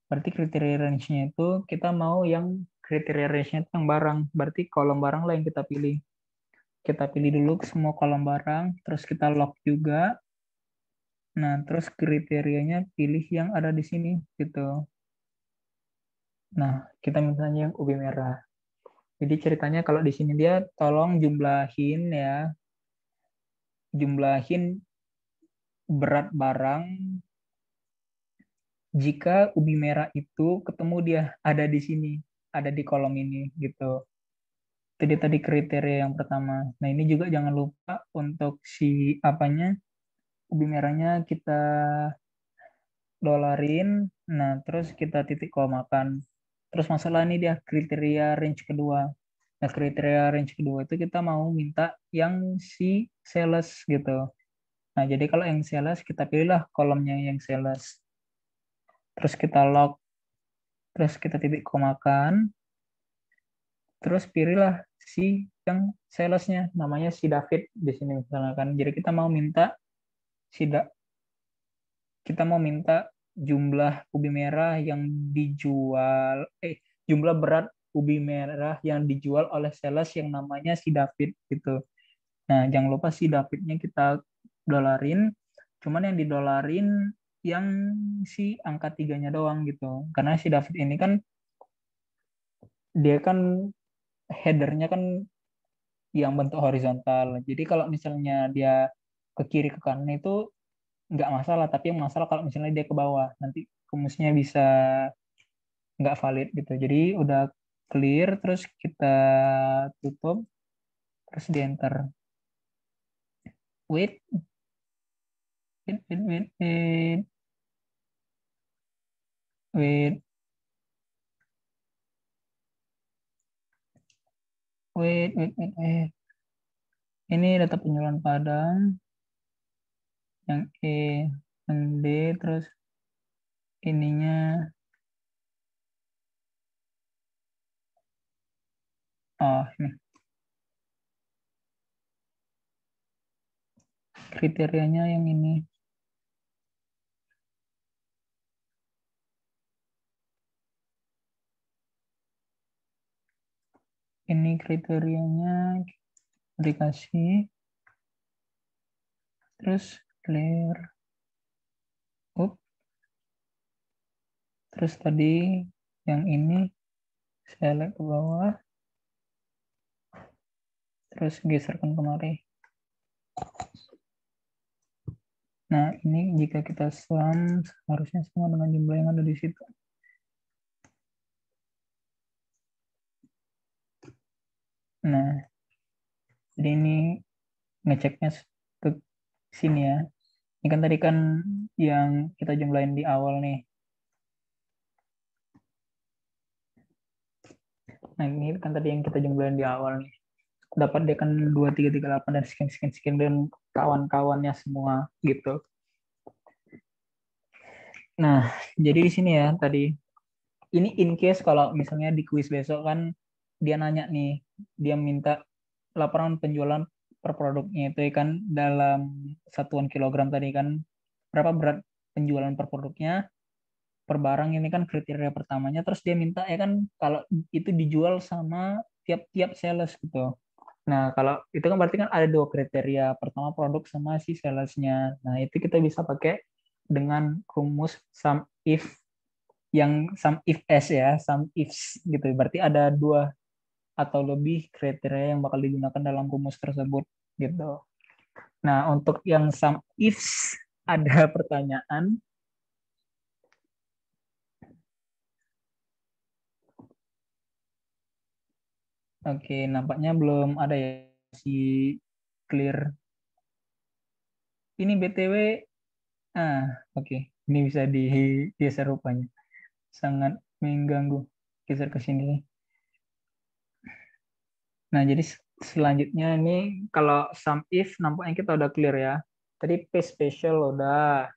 Berarti kriteria range-nya itu kita mau yang kriteria range-nya itu yang barang. Berarti kolom barang lah yang kita pilih. Kita pilih dulu ke semua kolom barang, terus kita lock juga. Nah, terus kriterianya pilih yang ada di sini gitu. Nah, kita misalnya yang ubi merah. Jadi ceritanya kalau di sini dia tolong jumlahin berat barang jika ubi merah itu ketemu dia ada di sini, ada di kolom ini gitu. Jadi tadi kriteria yang pertama. Nah, ini juga jangan lupa untuk si apanya, ubi merahnya kita dolarin, nah terus kita titik komakan. Terus masalah ini dia kriteria range kedua. Nah, kriteria range kedua itu kita mau minta yang si sales gitu. Nah, jadi kalau yang sales kita pilihlah kolomnya yang sales. Terus kita lock, terus kita titik komakan, terus pilihlah si yang salesnya, namanya si David di sini misalnya kan. Jadi si da, kita mau minta jumlah ubi merah yang dijual, jumlah berat ubi merah yang dijual oleh sales yang namanya si David gitu. Nah, jangan lupa si Davidnya kita dolarin, cuman yang didolarin yang si angka tiganya doang gitu. Karena si David ini kan dia kan headernya kan yang bentuk horizontal. Jadi kalau misalnya dia ke kiri ke kanan itu nggak masalah, tapi yang masalah kalau misalnya dia ke bawah, nanti rumusnya bisa nggak valid gitu. Jadi udah clear, terus kita tutup, terus di enter. Wait, wait, wait, wait, wait, wait, wait, wait, wait, wait. Ini data penjualan Padang, yang E, yang D, terus ininya, oh ini kriterianya yang ini. Ini kriterianya dikasih, terus clear. Up. Terus tadi yang ini select ke bawah, terus geserkan kemari. Nah, ini jika kita sum harusnya sama dengan jumlah yang ada di situ. Nah, jadi ini ngeceknya ke sini ya. Ini kan tadi kan yang kita jumlahin di awal nih. Nah, ini kan tadi yang kita jumlahin di awal nih. Dapat dia kan 2338 dan sekian dan kawan-kawannya semua gitu. Nah, jadi di sini ya tadi ini in case kalau misalnya di kuis besok kan dia nanya nih, dia minta laporan penjualan per produknya itu kan dalam satuan kilogram tadi kan berapa berat penjualan per produknya per barang ini kan kriteria pertamanya, terus dia minta ya kan kalau itu dijual sama tiap-tiap sales gitu. Nah, kalau itu kan berarti kan ada dua kriteria, pertama produk sama si salesnya. Nah, itu kita bisa pakai dengan rumus sum if yang sum if s ya, sum ifs gitu. Berarti ada dua atau lebih kriteria yang bakal digunakan dalam rumus tersebut gitu. Nah, untuk yang sum ifs ada pertanyaan. Oke, nampaknya belum ada ya si clear. Ini BTW, ah oke, ini bisa digeser rupanya. Sangat mengganggu. Geser ke sini. Nah, jadi selanjutnya ini kalau sum if nampaknya kita udah clear ya. Tadi paste special udah,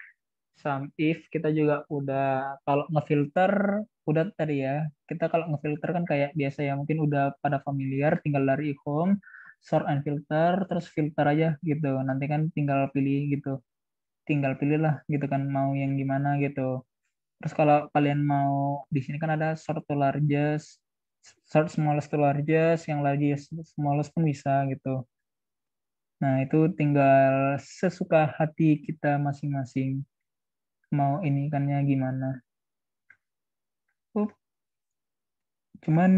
sum if kita juga udah. Kalau ngefilter udah tadi ya. Kita kalau ngefilter kan kayak biasa ya, mungkin udah pada familiar, tinggal dari home, sort and filter, terus filter aja gitu. Nanti kan tinggal pilih gitu. Tinggal pilih lah gitu kan mau yang gimana gitu. Terus kalau kalian mau di sini kan ada sort to largest, sort smallest to largest, yang largest smallest pun bisa gitu. Nah, itu tinggal sesuka hati kita masing-masing. Mau ini kannya gimana. Oh, cuman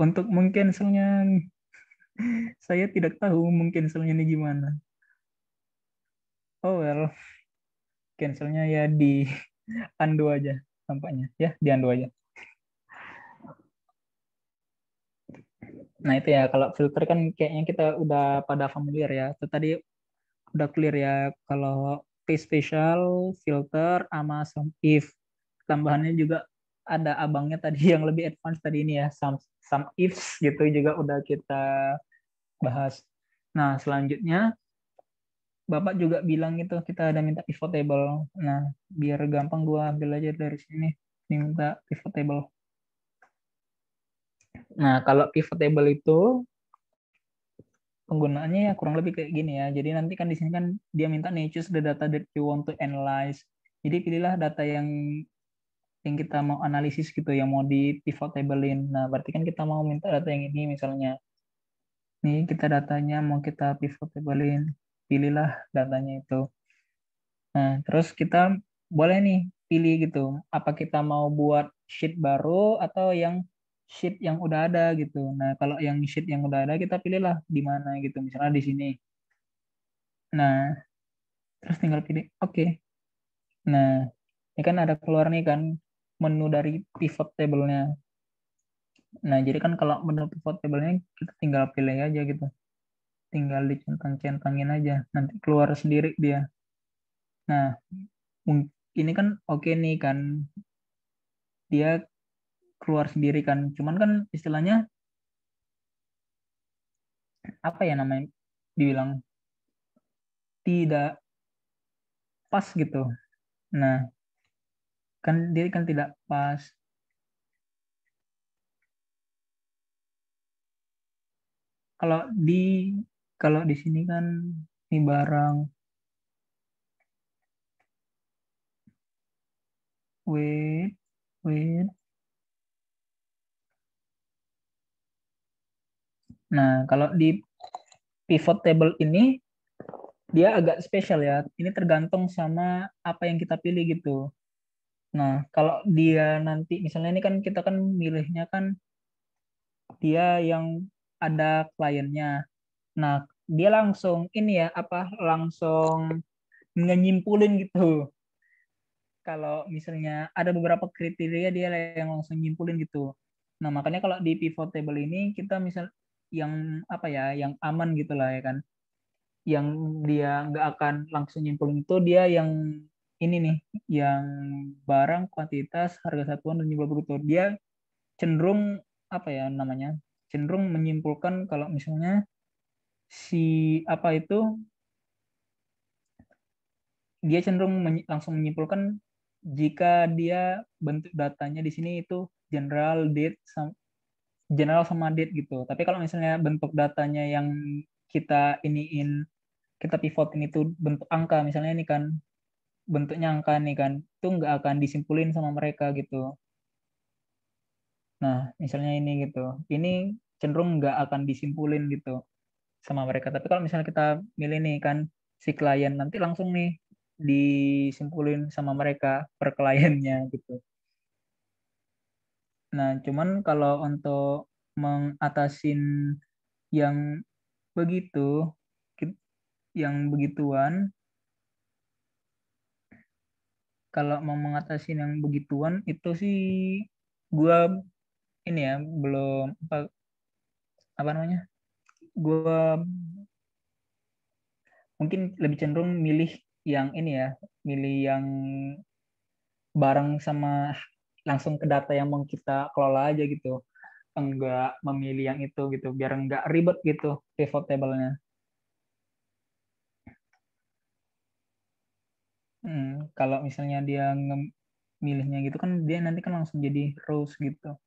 untuk mengcancelnya saya tidak tahu mengcancelnya ini gimana. Oh well, cancelnya ya di undo aja tampaknya. Ya, di undo aja. Nah, itu ya kalau filter kan kayaknya kita udah pada familiar ya. Itu tadi udah clear ya kalau paste special, filter, sama sum if. Tambahannya juga ada abangnya tadi yang lebih advance tadi ini ya, sum ifs gitu juga udah kita bahas. Nah, selanjutnya Bapak juga bilang itu kita ada minta pivot table. Nah, biar gampang gua ambil aja dari sini. Ini minta pivot table. Nah, kalau pivot table itu penggunaannya ya kurang lebih kayak gini ya. Jadi nanti kan di sini kan dia minta nih choose the data that you want to analyze. Jadi pilihlah data yang kita mau analisis gitu, yang mau di pivot tablein. Nah, berarti kan kita mau minta data yang ini misalnya. Nih kita datanya mau kita pivot tablein. Pilihlah datanya itu. Nah, terus kita boleh nih pilih gitu. Apa kita mau buat sheet baru atau yang sheet yang udah ada gitu. Nah, kalau yang sheet yang udah ada kita pilihlah di mana gitu. Misalnya di sini. Nah, terus tinggal pilih oke. Nah, ini kan ada keluar nih kan menu dari pivot table-nya. Nah, jadi kan kalau menu pivot table-nya kita tinggal pilih aja gitu. Tinggal dicentang-centangin aja. Nanti keluar sendiri dia. Nah, ini kan oke nih kan. Dia keluar sendiri kan. Cuman kan istilahnya apa ya namanya? Dibilang tidak pas gitu. Nah, kan dia kan tidak pas. Kalau di kalau di sini kan ini barang wait wait. Nah, kalau di pivot table ini dia agak spesial ya. Ini tergantung sama apa yang kita pilih gitu. Nah, kalau dia nanti misalnya ini kan kita kan milihnya kan dia yang ada kliennya. Nah, dia langsung ini ya apa langsung nyimpulin gitu. Kalau misalnya ada beberapa kriteria dia yang langsung nyimpulin gitu. Nah, makanya kalau di pivot table ini kita misal yang apa ya, yang aman gitu lah ya kan. Yang dia nggak akan langsung nyimpulin itu dia yang ini nih, yang barang, kuantitas, harga satuan dan jumlah bruto. Dia cenderung apa ya namanya? Cenderung menyimpulkan kalau misalnya si apa itu dia cenderung langsung menyimpulkan jika dia bentuk datanya di sini itu general date general sama date gitu. Tapi kalau misalnya bentuk datanya yang kita iniin kita pivotin itu bentuk angka misalnya ini kan bentuknya angka nih kan itu nggak akan disimpulin sama mereka gitu. Nah, misalnya ini gitu. Ini cenderung nggak akan disimpulin gitu sama mereka. Tapi kalau misalnya kita milih nih kan si klien nanti langsung nih disimpulin sama mereka per kliennya gitu. Nah, cuman kalau untuk mengatasin yang begitu, yang begituan, kalau mau mengatasi yang begituan itu sih gua ini ya, belum apa namanya? Gue mungkin lebih cenderung milih yang ini ya, milih yang bareng sama langsung ke data yang mau kita kelola aja gitu. Enggak memilih yang itu gitu, biar enggak ribet gitu pivot table-nya. Kalau misalnya dia milihnya gitu kan dia nanti kan langsung jadi rows gitu,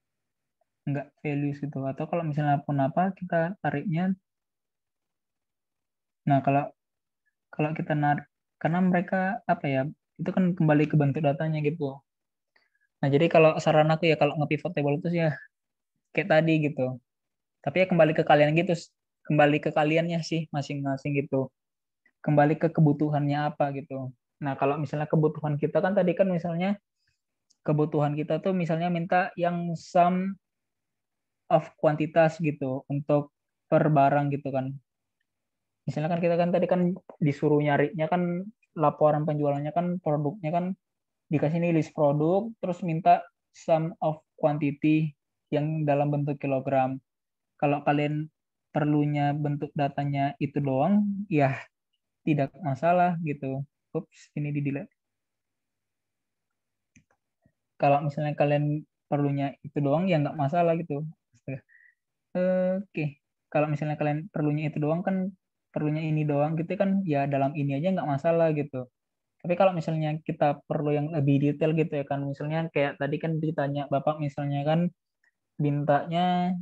enggak values gitu. Atau kalau misalnya pun apa kita tariknya, nah kalau kalau kita narik karena mereka apa ya itu kan kembali ke bentuk datanya gitu. Nah jadi kalau saran aku ya kalau nge-pivot table itu ya kayak tadi gitu. Tapi ya kembali ke kalian gitu, kembali ke kaliannya sih masing-masing gitu. Kembali ke kebutuhannya apa gitu. Nah, kalau misalnya kebutuhan kita kan tadi kan misalnya kebutuhan kita tuh misalnya minta yang sum of kuantitas gitu untuk per barang gitu kan. Misalnya kan kita kan tadi kan disuruh nyarinya kan laporan penjualannya kan produknya kan dikasih nih list produk terus minta sum of quantity yang dalam bentuk kilogram. Kalau kalian perlunya bentuk datanya itu doang, ya tidak masalah gitu. Ups, ini di delete. Kalau misalnya kalian perlunya itu doang, ya nggak masalah gitu. Oke, kalau misalnya kalian perlunya itu doang kan, perlunya ini doang gitu kan, ya dalam ini aja nggak masalah gitu. Tapi kalau misalnya kita perlu yang lebih detail gitu ya kan, misalnya kayak tadi kan ditanya Bapak misalnya kan mintanya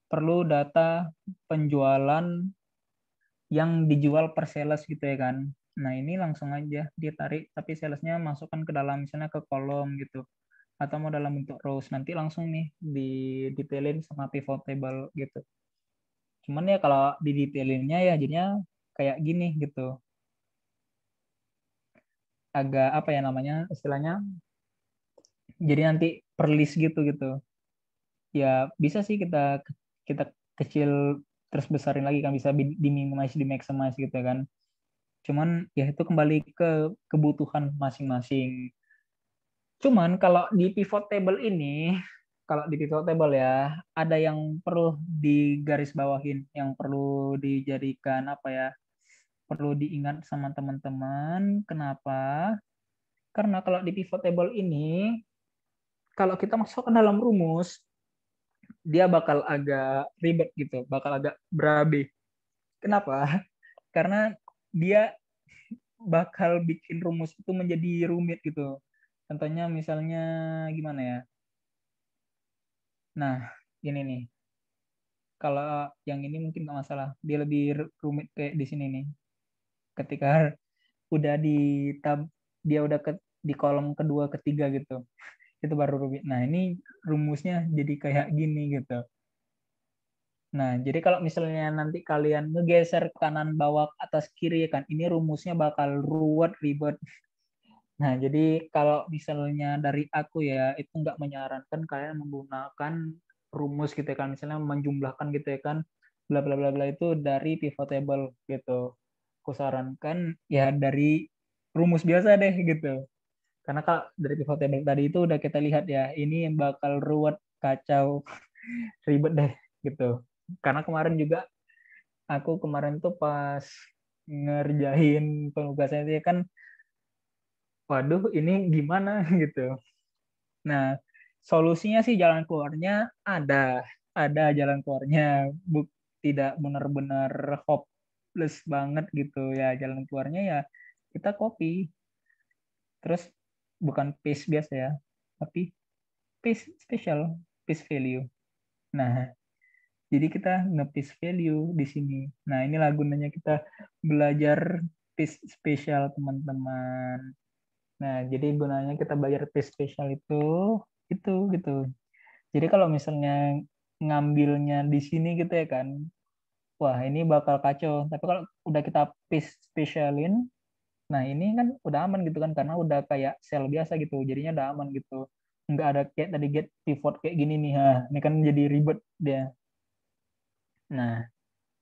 perlu data penjualan yang dijual per sales gitu ya kan. Nah ini langsung aja ditarik, tapi salesnya masukkan ke dalam misalnya ke kolom gitu. Atau mau dalam bentuk rows, nanti langsung nih di detailin sama pivot table gitu. Cuman ya kalau di detailinnya ya jadinya kayak gini gitu. Agak apa ya namanya istilahnya, jadi nanti per list gitu gitu. Ya bisa sih kita kita kecil terus besarin lagi kan bisa di minimize di maximize gitu kan. Cuman ya itu kembali ke kebutuhan masing-masing. Cuman kalau di pivot table ini, kalau di pivot table ya, ada yang perlu digarisbawahin, yang perlu dijadikan apa ya, perlu diingat sama teman-teman. Kenapa? Karena kalau di pivot table ini, kalau kita masuk ke dalam rumus, dia bakal agak ribet gitu, bakal agak berabe. Kenapa? Karena dia bakal bikin rumus itu menjadi rumit gitu. Contohnya misalnya gimana ya? Nah, ini nih. Kalau yang ini mungkin nggak masalah. Dia lebih rumit kayak di sini nih. Ketika udah di tab, dia udah di kolom kedua, ketiga gitu. Itu baru rumit. Nah, ini rumusnya jadi kayak gini gitu. Nah, jadi kalau misalnya nanti kalian ngegeser kanan bawah atas kiri ya kan, ini rumusnya bakal ruwet ribet. Nah, jadi kalau misalnya dari aku ya, itu nggak menyarankan kalian menggunakan rumus gitu ya kan, misalnya menjumlahkan gitu ya kan, bla bla bla bla itu dari pivot table gitu. Aku sarankan ya dari rumus biasa deh gitu. Karena kalau dari pivot table tadi itu udah kita lihat ya, ini yang bakal ruwet, kacau, ribet deh gitu. Karena kemarin juga aku kemarin tuh pas ngerjain penugasan itu ya kan, waduh ini gimana gitu. Nah, solusinya sih jalan keluarnya ada, ada jalan keluarnya. Buk, tidak benar-benar hopeless banget gitu ya. Jalan keluarnya ya kita copy, terus bukan paste biasa ya, tapi paste special, paste value. Nah, jadi kita nge-paste value di sini. Nah, inilah gunanya kita belajar paste spesial teman-teman. Nah, jadi gunanya kita belajar paste spesial itu gitu. Jadi kalau misalnya ngambilnya di sini gitu ya kan, wah ini bakal kacau. Tapi kalau udah kita paste spesialin, nah ini kan udah aman gitu kan, karena udah kayak sel biasa gitu, jadinya udah aman gitu. Nggak ada kayak tadi get pivot kayak gini nih, nah ini kan jadi ribet dia. Nah,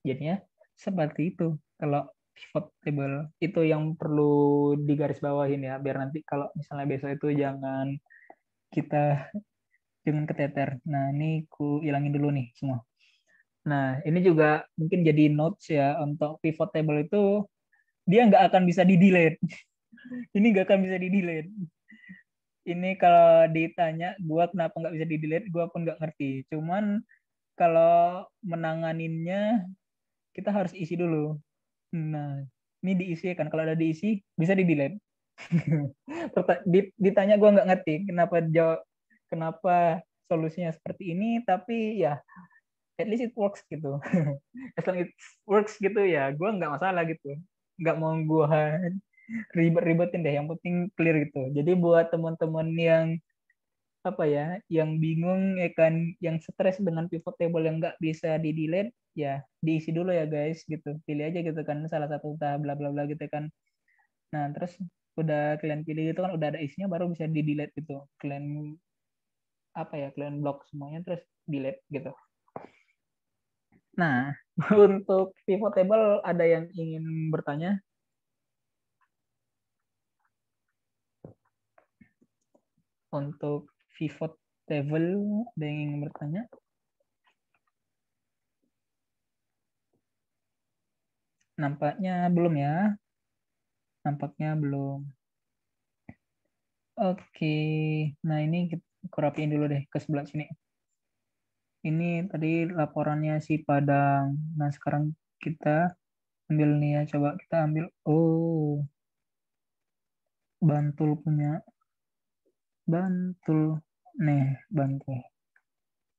jadinya seperti itu. Kalau pivot table itu yang perlu digarisbawahin ya, biar nanti kalau misalnya besok itu jangan kita dengan keteter. Nah, ini ku ilangin dulu nih semua. Nah, ini juga mungkin jadi notes ya untuk pivot table itu dia nggak akan bisa di-delete. Ini nggak akan bisa di-delete. Ini kalau ditanya gue kenapa nggak bisa di-delete, gue pun nggak ngerti. Cuman kalau menanganinnya kita harus isi dulu. Nah, ini diisi kan. Kalau ada diisi bisa di-delete. Ditanya gue nggak ngerti kenapa solusinya seperti ini, tapi ya at least it works gitu. As long it works gitu ya, gue nggak masalah gitu. Nggak mau gue ribet-ribetin deh, yang penting clear gitu. Jadi buat teman-teman yang apa ya, yang bingung ya kan, yang stres dengan pivot table yang nggak bisa di delete, ya diisi dulu ya guys gitu. Pilih aja gitu kan salah satu entah bla bla bla gitu kan. Nah terus udah kalian pilih itu kan udah ada isinya baru bisa di delete gitu. Kalian apa ya, kalian block semuanya terus delete gitu. Nah untuk pivot table ada yang ingin bertanya? Untuk pivot table ada yang ingin bertanya? Nampaknya belum ya. Nampaknya belum. Oke. Nah ini aku rapiin dulu deh ke sebelah sini. Ini tadi laporannya si Padang. Nah sekarang kita ambil nih ya. Coba kita ambil. Oh, Bantul punya. Bantul. Nih, Bantul.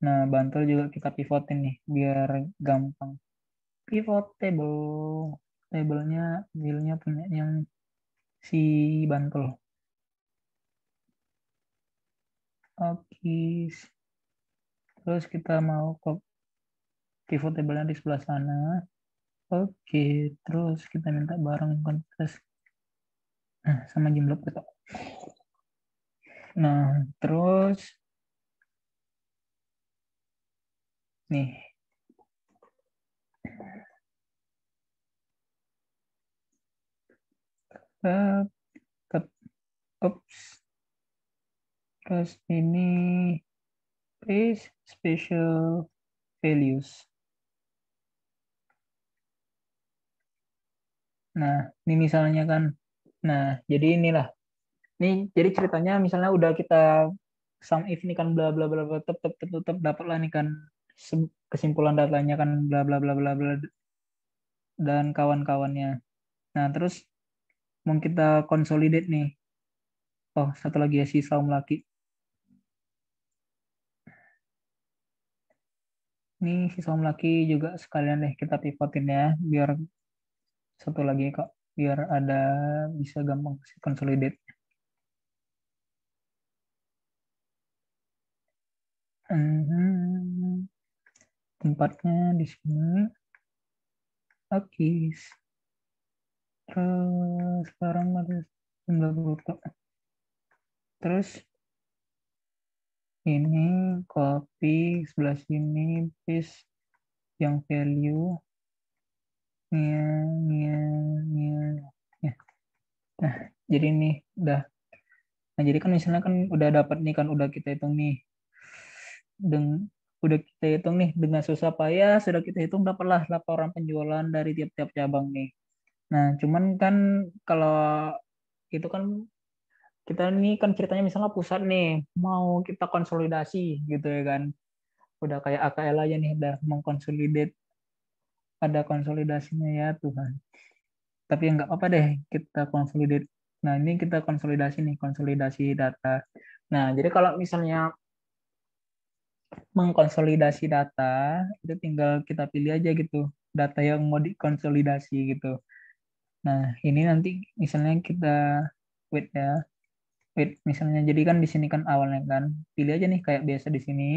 Nah, Bantul juga kita pivotin nih. Biar gampang. Pivot table. Tablenya, filenya punya yang si Bantul. Oke. Terus kita mau ke pivot table-nya di sebelah sana. Oke. Terus kita minta barang kontras. Nah, sama jumlah kita. Nah, terus nih. Up, up, ups. Terus ini paste special values. Nah, ini misalnya kan. Nah, jadi inilah. Nih, jadi ceritanya misalnya udah kita sum if ini kan bla bla bla bla tetap dapatlah nih kan kesimpulan datanya kan bla bla bla bla bla dan kawan-kawannya. Nah, terus mau kita consolidate nih. Oh, satu lagi ya si saum laki. Ini si saum laki juga sekalian deh kita pivotin ya biar satu lagi kok biar ada bisa gampang consolidate. Tempatnya di sini. Oke. Terus sekarang ada 90. Terus ini copy sebelah sini paste yang value nya nya nya ya. Nah, jadi ini udah. Nah, jadi kan misalnya kan udah dapat nih kan udah kita hitung nih. Udah kita hitung nih dengan susah payah sudah kita hitung dapatlah laporan penjualan dari tiap-tiap cabang nih. Nah, cuman kan kalau itu kan kita ini kan ceritanya misalnya pusat nih mau kita konsolidasi gitu ya kan. Udah kayak AKL aja nih udah mengkonsolidate ada konsolidasinya ya Tuhan. Tapi ya nggak apa-apa deh kita konsolidate. Nah, ini kita konsolidasi nih, konsolidasi data. Nah, jadi kalau misalnya mengkonsolidasi data, itu tinggal kita pilih aja gitu, data yang mau dikonsolidasi gitu. Nah, ini nanti misalnya kita wait ya, wait misalnya, jadi kan di sini kan awalnya kan, pilih aja nih kayak biasa di sini,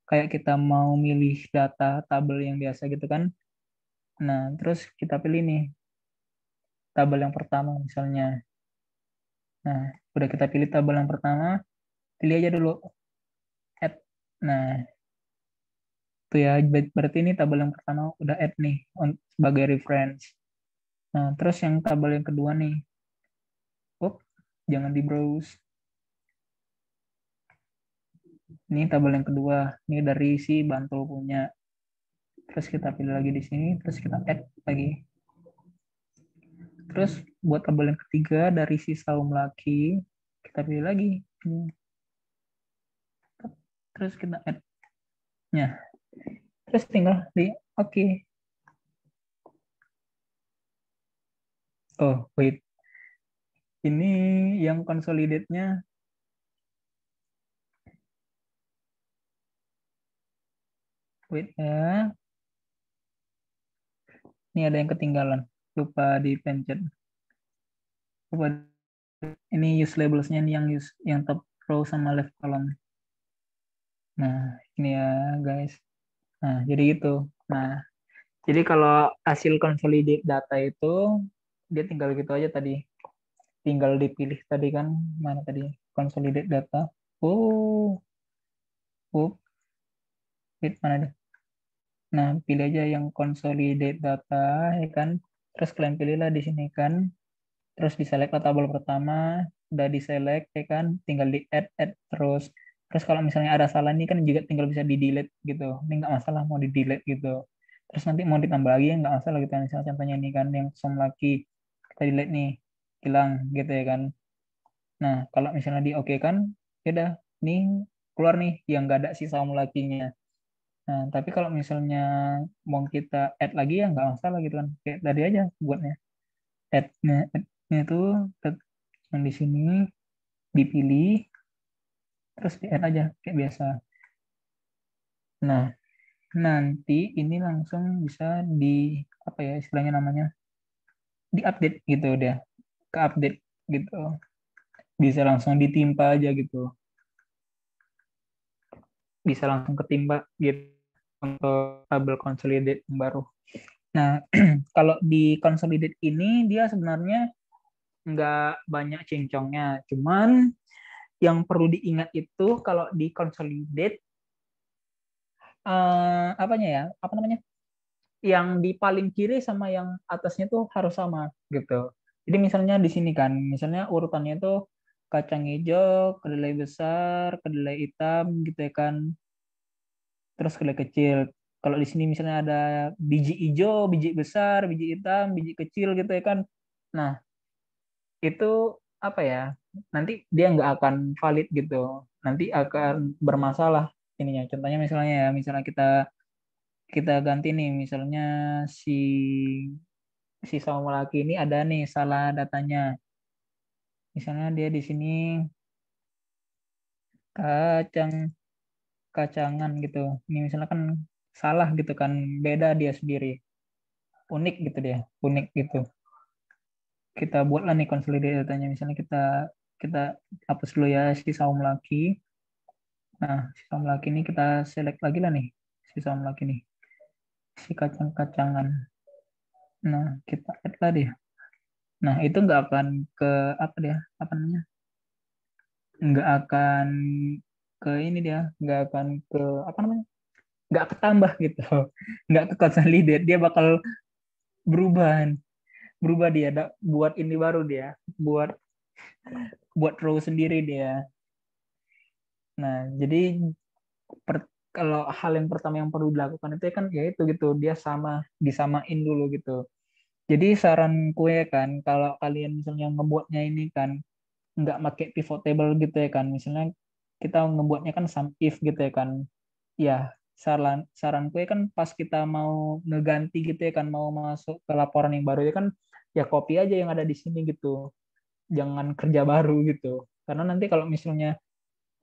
kayak kita mau milih data tabel yang biasa gitu kan. Nah, terus kita pilih nih tabel yang pertama misalnya. Nah, udah kita pilih tabel yang pertama, pilih aja dulu add. Nah, itu ya, berarti ini tabel yang pertama udah add nih sebagai reference. Nah, terus yang tabel yang kedua nih, oh, jangan di browse. Ini tabel yang kedua. Ini dari si Bantul punya. Terus kita pilih lagi di sini, terus kita add lagi. Terus buat tabel yang ketiga dari si Saum Laki, kita pilih lagi. Terus kita add-nya. Terus tinggal di oke. Oh, wait. Ini yang consolidate-nya. Wait ya. Ini ada yang ketinggalan. Lupa dipencet. Lupa. Ini use labels-nya ini yang top row sama left column. Nah, ini ya guys. Nah, jadi itu. Nah, jadi kalau hasil consolidate data itu dia tinggal gitu aja tadi. Tinggal dipilih tadi kan mana tadi consolidate data. Oh, wait mana deh. Nah, pilih aja yang consolidate data ya kan. Terus kalian pilihlah di sini kan. Terus di select tabel pertama, udah di select ya kan, tinggal di add terus. Terus kalau misalnya ada salah ini kan juga tinggal bisa di delete gitu. Ini nggak masalah mau di delete gitu. Terus nanti mau ditambah lagi ya nggak masalah gitu. Misalnya contohnya ini kan yang sum laki kita delete nih, hilang gitu ya kan. Nah kalau misalnya di oke kan, ya udah nih keluar nih yang nggak ada sisa sum lakinya. Nah tapi kalau misalnya mau kita add lagi ya nggak masalah gitu kan. Kayak tadi aja buatnya add-nya itu yang di sini dipilih terus di add aja kayak biasa. Nah, nanti ini langsung bisa di apa ya istilahnya namanya diupdate gitu deh, ke update gitu. Bisa langsung ditimpa aja gitu. Bisa langsung ketimpa gitu untuk tabel consolidate yang baru. Nah, kalau di consolidate ini dia sebenarnya nggak banyak cincongnya. Cuman yang perlu diingat itu kalau di consolidate apanya ya? Apa namanya? Yang di paling kiri sama yang atasnya tuh harus sama gitu. Jadi misalnya di sini kan, misalnya urutannya tuh kacang hijau, kedelai besar, kedelai hitam gitu ya kan. Terus kedelai kecil. Kalau di sini misalnya ada biji hijau, biji besar, biji hitam, biji kecil gitu ya kan. Nah, itu apa ya? Nanti dia nggak akan valid gitu. Nanti akan bermasalah ininya. Contohnya misalnya ya, misalnya kita ganti nih misalnya si si sama laki ini ada nih salah datanya. Misalnya dia di sini kacang kacangan gitu. Ini misalnya kan salah gitu kan, beda dia sendiri. Unik gitu dia, unik gitu. Kita buatlah nih consolidate datanya. Misalnya kita hapus dulu ya si saum laki. Nah, si saum laki ini kita select lagi lah nih. Si saum laki nih. Si kacang-kacangan. Nah, kita add lah dia. Nah, itu nggak akan ke apa dia? Apa namanya? Nggak akan ke ini dia nggak akan ke apa namanya nggak ketambah gitu nggak ke consolidate dia bakal berubah berubah dia buat ini baru dia buat buat row sendiri dia. Nah jadi kalau hal yang pertama yang perlu dilakukan itu kan ya itu gitu dia disamain dulu gitu. Jadi saran kue kan kalau kalian misalnya ngebuatnya ini kan nggak pakai pivot table gitu ya kan misalnya kita ngebuatnya kan sum if gitu ya kan. Ya, saran gue kan pas kita mau ngeganti gitu ya kan mau masuk ke laporan yang baru ya kan ya copy aja yang ada di sini gitu. Jangan kerja baru gitu. Karena nanti kalau misalnya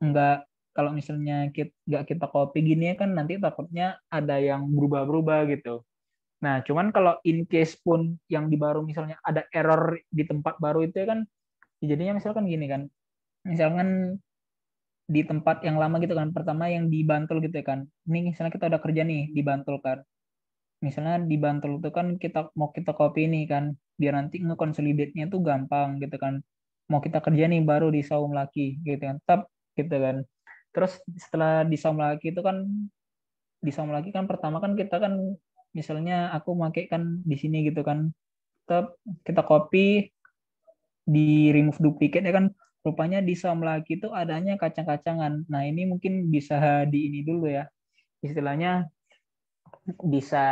nggak kalau misalnya nggak kita copy gini ya kan nanti takutnya ada yang berubah-berubah gitu. Nah, cuman kalau in case pun yang di baru misalnya ada error di tempat baru itu ya kan ya jadinya misalkan gini kan. Misalkan di tempat yang lama gitu kan. Pertama yang di Bantul gitu ya kan. Ini misalnya kita udah kerja nih di Bantul kan. Misalnya di Bantul itu kan kita copy nih kan. Biar nanti ngekonsolidate-nya tuh gampang gitu kan. Mau kita kerja nih baru di Saum Laki gitu kan. Tap gitu kan. Terus setelah di Saum Laki itu kan di Saum Laki kan pertama kan kita kan misalnya aku pakai kan di sini gitu kan. Tap kita copy di remove duplicate ya kan rupanya di Samlaki itu adanya kacang-kacangan. Nah, ini mungkin bisa di ini dulu ya. Istilahnya bisa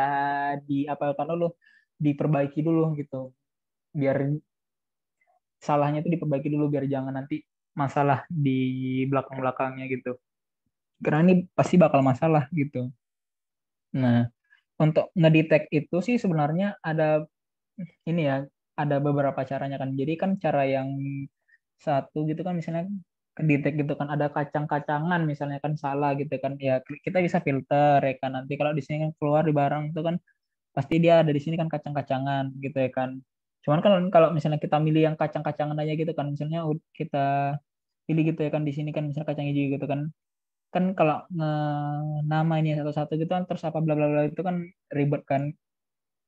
diapalkan dulu, diperbaiki dulu gitu. Biar salahnya itu diperbaiki dulu biar jangan nanti masalah di belakang-belakangnya gitu. Karena ini pasti bakal masalah gitu. Nah, untuk ngedetect itu sih sebenarnya ada ini ya, ada beberapa caranya kan. Jadi kan cara yang satu gitu kan misalnya kedetek gitu kan ada kacang-kacangan misalnya kan salah gitu kan ya kita bisa filter ya kan nanti kalau di sini kan keluar di barang itu kan pasti dia ada di sini kan kacang-kacangan gitu ya kan. Cuman kan kalau misalnya kita milih yang kacang-kacangan aja gitu kan misalnya kita pilih gitu ya kan di sini kan misalnya kacang hijau gitu kan kan kalau nama ini satu-satu gitu kan terus apa bla bla bla itu kan ribet kan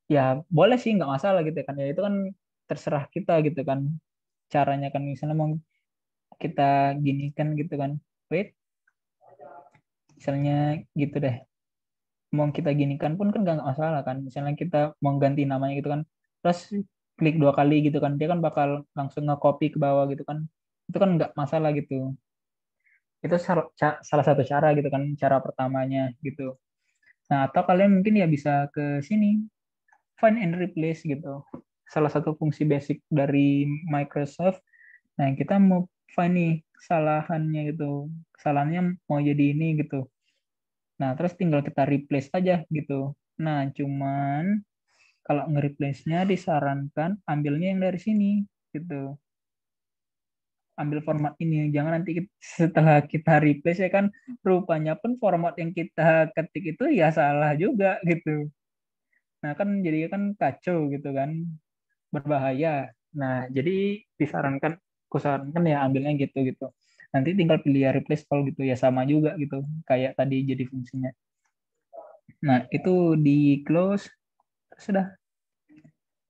ya boleh sih nggak masalah gitu kan ya itu kan terserah kita gitu kan caranya kan misalnya mau kita gini kan gitu kan wait misalnya gitu deh mau kita ginikan pun kan nggak masalah kan misalnya kita mau ganti namanya gitu kan terus klik 2 kali gitu kan dia kan bakal langsung nge-copy ke bawah gitu kan itu kan nggak masalah gitu itu salah satu cara gitu kan cara pertamanya gitu nah atau kalian mungkin ya bisa ke sini find and replace gitu salah satu fungsi basic dari Microsoft. Nah, kita mau find nih kesalahannya gitu. Kesalahannya mau jadi ini gitu. Nah, terus tinggal kita replace aja gitu. Nah, cuman kalau nge-replace-nya disarankan ambilnya yang dari sini gitu. Ambil format ini. Jangan nanti setelah kita replace ya kan rupanya pun format yang kita ketik itu ya salah juga gitu. Nah, kan jadi kan kacau gitu kan. Berbahaya. Nah, jadi disarankan, kusarankan ya ambilnya gitu gitu. Nanti tinggal pilih ya replace kalau gitu ya sama juga gitu, kayak tadi jadi fungsinya. Nah, itu di close sudah.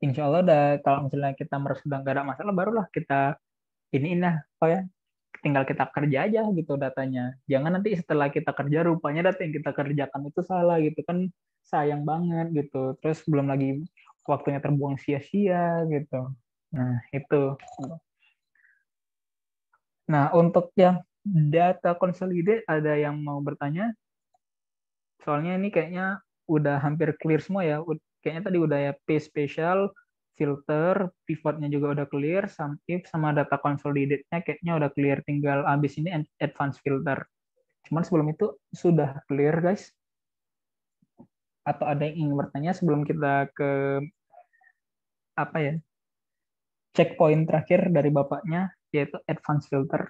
Insya Allah udah kalau misalnya kita merasa sudah nggak ada masalah, barulah kita ini lah, apa ya? Tinggal kita kerja aja gitu datanya. Jangan nanti setelah kita kerja rupanya data yang kita kerjakan itu salah gitu kan sayang banget gitu. Terus belum lagi waktunya terbuang sia-sia gitu. Nah, itu. Nah, untuk yang data consolidate ada yang mau bertanya? Soalnya ini kayaknya udah hampir clear semua ya. Kayaknya tadi udah ya P spesial, filter, pivotnya juga udah clear, sum if sama data consolidate-nya kayaknya udah clear. Tinggal abis ini advanced filter. Cuman sebelum itu sudah clear guys. Atau ada yang ingin bertanya sebelum kita ke apa ya? Checkpoint terakhir dari bapaknya yaitu advanced filter.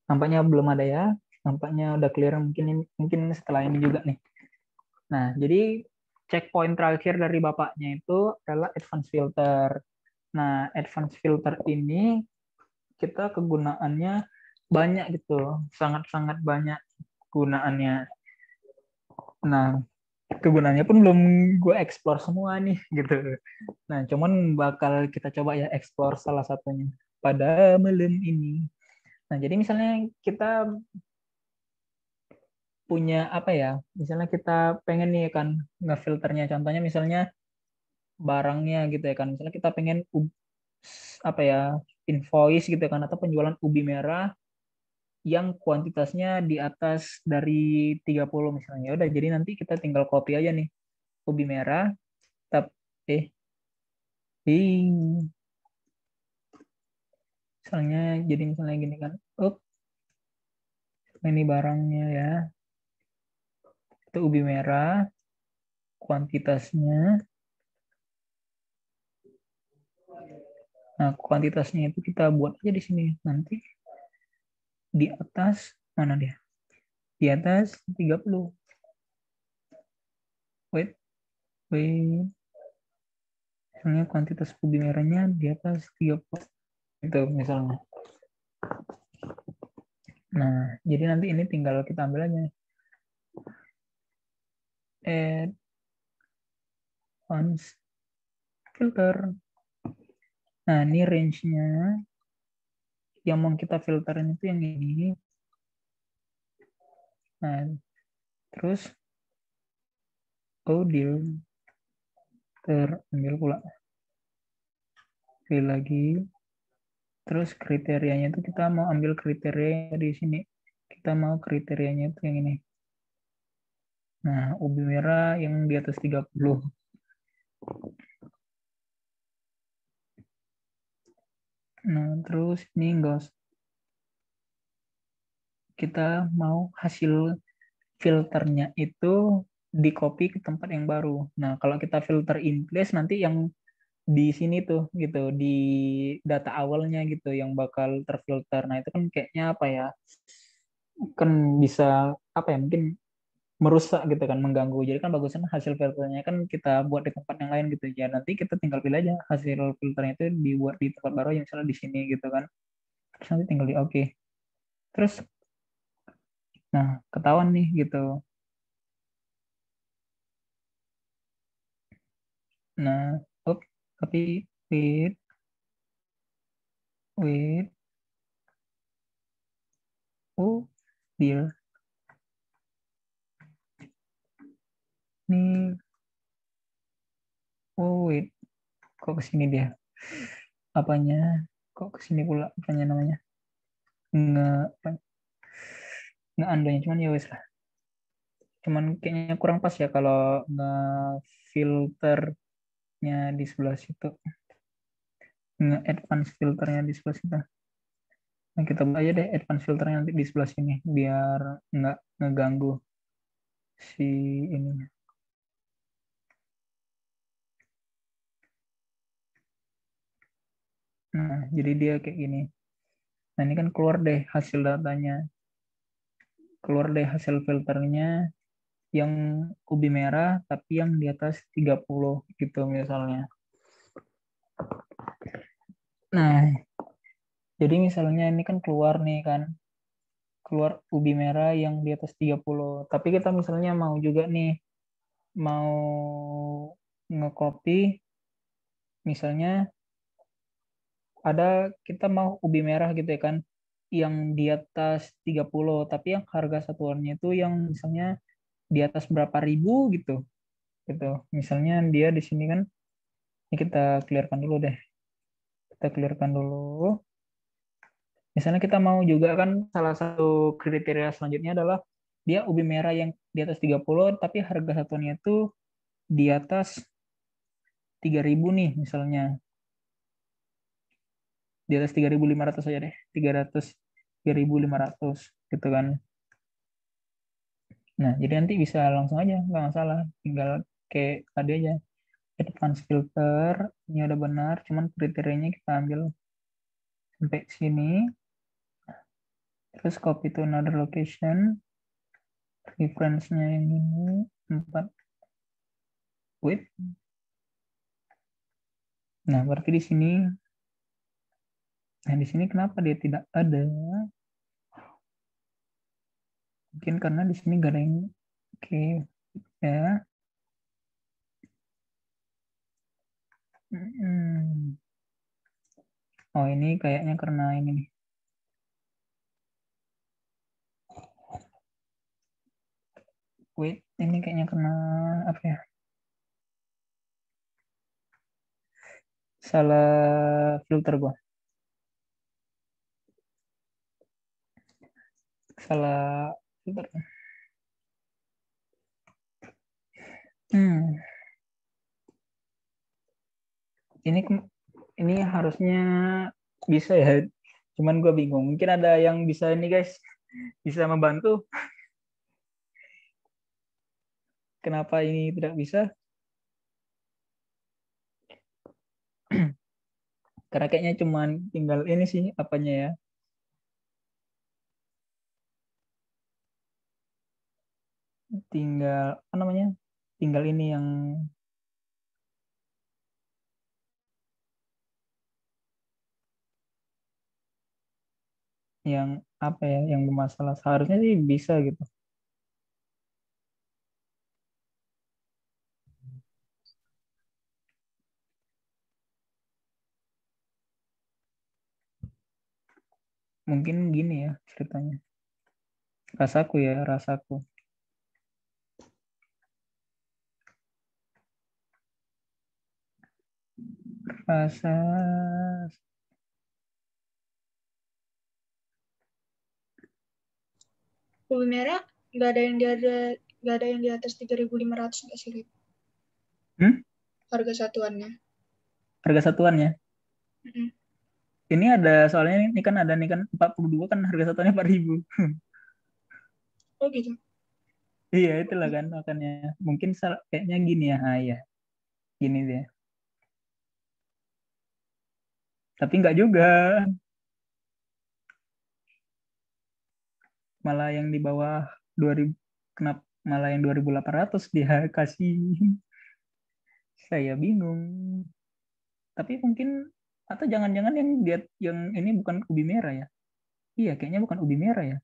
Nampaknya belum ada ya. Nampaknya udah clear mungkin setelah ini juga nih. Nah, jadi checkpoint terakhir dari bapaknya itu adalah advanced filter. Nah, advanced filter ini kita kegunaannya banyak gitu, sangat-sangat banyak gunaannya. Nah, kegunaannya pun belum gue explore semua nih gitu. Nah, cuman bakal kita coba ya explore salah satunya pada malam ini. Nah, jadi misalnya kita punya apa ya? Misalnya kita pengen nih kan ngefilternya. Contohnya misalnya barangnya gitu ya kan. Misalnya kita pengen apa ya? Invoice gitu kan atau penjualan ubi merah yang kuantitasnya di atas dari 30 misalnya. Ya udah jadi nanti kita tinggal copy aja nih ubi merah tab eh di misalnya jadi misalnya gini kan. Ini barangnya ya. Itu ubi merah kuantitasnya. Nah, kuantitasnya itu kita buat aja di sini. Nanti di atas mana dia? Di atas 30. Wait, wait. Misalnya kuantitas ubi merahnya di atas 30. Itu misalnya. Nah, jadi nanti ini tinggal kita ambil aja. Add once filter. Nah, ini range-nya yang mau kita filterin itu yang ini. Nah, terus audio. terambil pula. Pilih lagi. Terus kriterianya itu kita mau ambil kriteria di sini. Kita mau kriterianya itu yang ini. Nah, ubi merah yang di atas 30. Nah, terus ini enggak, kita mau hasil filternya itu di copy ke tempat yang baru. Nah, kalau kita filter in place nanti yang di sini tuh gitu, di data awalnya gitu yang bakal terfilter. Nah, itu kan kayaknya apa ya? Kan bisa apa ya? Mungkin merusak gitu kan, mengganggu. Jadi kan bagusnya hasil filternya kan kita buat di tempat yang lain gitu ya. Nanti kita tinggal pilih aja hasil filternya itu dibuat di tempat baru yang misalnya di sini gitu kan. Terus nanti tinggal di oke. Terus nah, ketahuan nih gitu. Nah, oh, tapi wait, wait, oh, dear, nih, oh, wait, kok kesini dia? Apanya? Kok kesini pula? Apanya namanya? Nge, nge andanya cuman ya wes lah. Cuman kayaknya kurang pas ya kalau nge-filternya di sebelah situ, nge-advance filternya di sebelah situ. Nah, kita buat aja deh advance filternya nanti di sebelah sini biar nggak ngeganggu si ini. Nah, jadi dia kayak gini. Nah, ini kan keluar deh hasil datanya. Keluar deh hasil filternya yang ubi merah tapi yang di atas 30 gitu misalnya. Nah, jadi misalnya ini kan keluar nih kan, keluar ubi merah yang di atas 30. Tapi kita misalnya mau juga nih, mau ngekopi misalnya ada kita mau ubi merah gitu ya kan, yang di atas 30 tapi yang harga satuannya itu yang misalnya di atas berapa ribu gitu. Gitu. Misalnya dia di sini kan, ini kita clearkan dulu deh. Kita clearkan dulu. Misalnya kita mau juga kan salah satu kriteria selanjutnya adalah dia ubi merah yang di atas 30 tapi harga satuannya itu di atas 3.000 nih misalnya. Di atas 3.500 aja deh. 3.500 gitu kan. Nah, jadi nanti bisa langsung aja, nggak masalah. Tinggal kayak tadi aja. Advanced filter, ini udah benar, cuman kriterianya kita ambil sampai sini. Terus copy to another location. Reference-nya yang ini 4 width. Nah, berarti di sini, nah di sini kenapa dia tidak ada? Mungkin karena di sini gak ada yang oke ya. Hmm. Oh ini kayaknya karena ini nih. Wait, ini kayaknya karena apa ya? Salah filter gua. Salah filter. Hmm. Ini ini harusnya bisa ya. Cuman gue bingung. Mungkin ada yang bisa ini guys, bisa membantu. Kenapa ini tidak bisa? Karena kayaknya cuman tinggal ini sih apanya ya. Tinggal apa namanya? Tinggal ini yang apa ya? Yang bermasalah. Seharusnya sih bisa gitu. Mungkin gini ya ceritanya. Rasaku ya, rasaku. Asas. Ubi merah nggak ada yang di atas 3.500 nggak sih, Lip? Harga satuannya. Harga satuannya. Mm-mm. Ini ada soalnya ini kan ada nih kan 42 kan harga satuannya 4.000. Oh gitu. Iya itulah kan makanya mungkin kayaknya gini ya. Ah ya, gini deh. Tapi nggak juga. Malah yang di bawah 2000 kenapa malah yang 2.800 dia kasih. Saya bingung. Tapi mungkin atau jangan-jangan yang dia yang ini bukan ubi merah ya? Iya, kayaknya bukan ubi merah ya.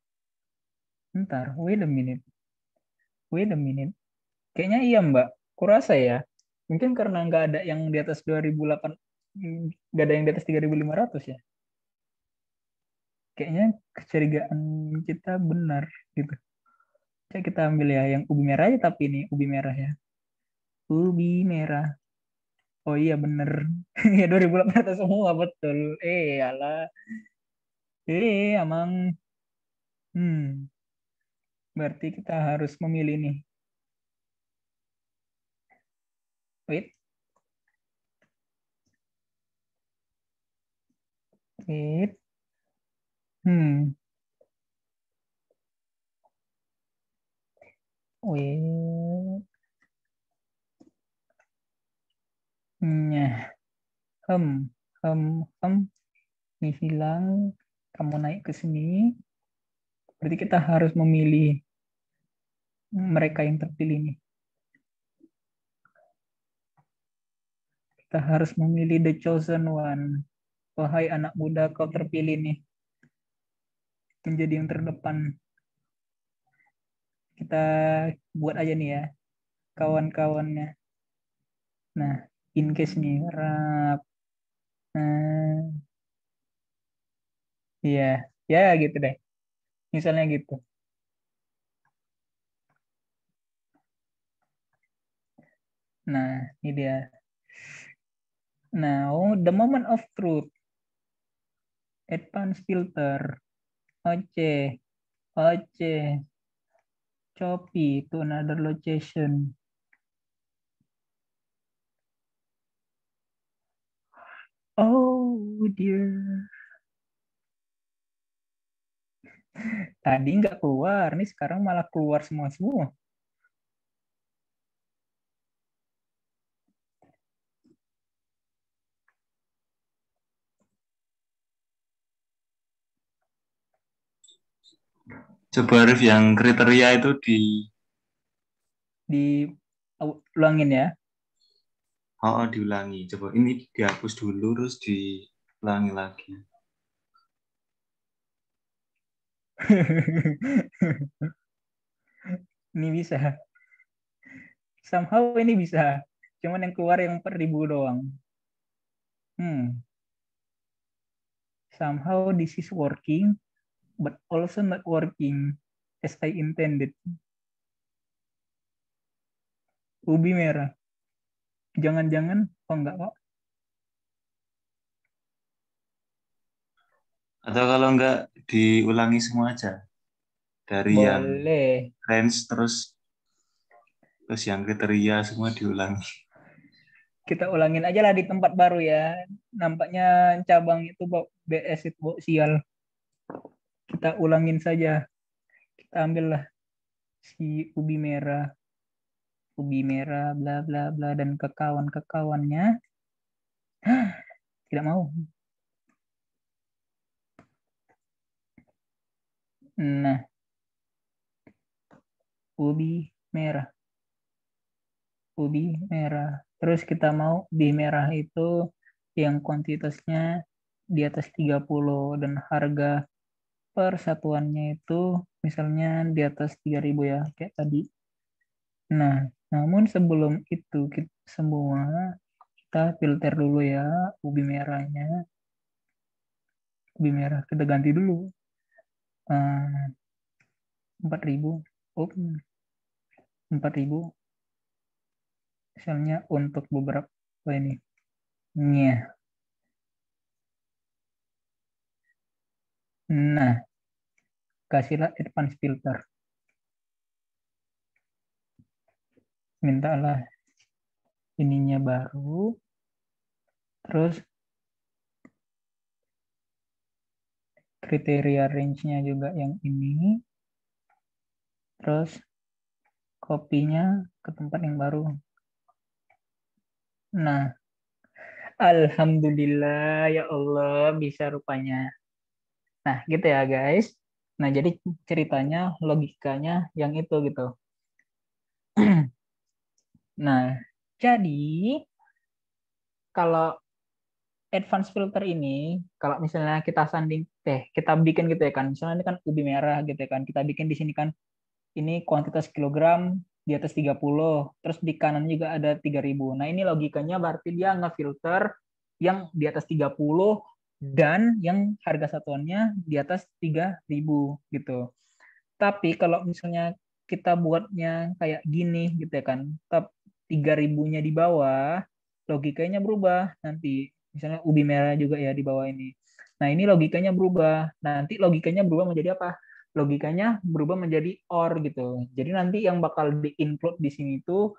Ntar, wait a minute. Wait a minute. Kayaknya iya, Mbak. Kurasa ya. Mungkin karena nggak ada yang di atas 2008, nggak ada yang di atas 3.500 ya. Kayaknya kecurigaan kita benar gitu. Coba kita ambil ya yang ubi merah aja tapi ini ubi merah ya. Ubi merah. Oh iya bener. Ya 2.800 semua betul. Alah. Emang. Hmm. Berarti kita harus memilih nih. Wait. Wait. Hmm. Wait. Nah. Hem. Hem. Hem. Ini hilang. Kamu naik ke sini. Berarti kita harus memilih mereka yang terpilih nih. Kita harus memilih the chosen one. Wahai anak muda, kau terpilih nih. Menjadi yang terdepan. Kita buat aja nih ya. Kawan-kawannya. Nah, in case nih. Rap. Nah, iya. Ya gitu deh. Misalnya gitu. Nah, ini dia. Now, the moment of truth. Advanced filter. Oce. Oce. Copy to another location. Oh dear. Tadi nggak keluar. Nih sekarang malah keluar semua-semua. Coba Arif yang kriteria itu Diulangin ya. diulangi. Coba ini dihapus dulu terus diulangi lagi. Ini bisa. Somehow ini bisa. Cuman yang keluar yang 4.000 doang. Somehow this is working, but also not working as I intended. Ubi merah. Jangan-jangan, oh enggak kok. Atau kalau enggak diulangi semua aja. Dari yang Boleh. range terus yang kriteria semua diulangi. Kita ulangin aja lah di tempat baru ya. Nampaknya cabang itu BS itu sial. Kita ulangin saja. Kita ambillah si ubi merah, bla bla bla dan kekawan-kekawannya. Tidak mau. Nah, ubi merah. Ubi merah. Terus kita mau ubi merah itu yang kuantitasnya di atas 30 dan harga per satuannya itu misalnya di atas 3.000 ya, kayak tadi. Nah, namun sebelum itu kita semua kita filter dulu ya ubi merahnya. Ubi merah kita ganti dulu. 4.000. Oh, 4.000 misalnya untuk beberapa ini. Nya. Nah, kasihlah advance filter. Mintalah ininya baru. Terus kriteria range-nya juga yang ini. Terus kopinya ke tempat yang baru. Nah, alhamdulillah ya Allah bisa rupanya. Nah, gitu ya guys. Nah, jadi ceritanya logikanya yang itu gitu. Nah, jadi kalau advance filter ini, kalau misalnya kita bikin gitu ya kan, misalnya ini kan ubi merah gitu ya kan, kita bikin di sini kan, ini kuantitas kilogram di atas 30, terus di kanan juga ada 3.000. Nah, ini logikanya berarti dia ngefilter yang di atas 30 dan yang harga satuannya di atas 3.000 gitu. Tapi kalau misalnya kita buatnya kayak gini gitu ya kan, 3.000-nya di bawah, logikanya berubah nanti. Misalnya ubi merah juga ya di bawah ini. Nah, ini logikanya berubah. Nanti logikanya berubah menjadi apa? Logikanya berubah menjadi OR gitu. Jadi nanti yang bakal di-include di sini itu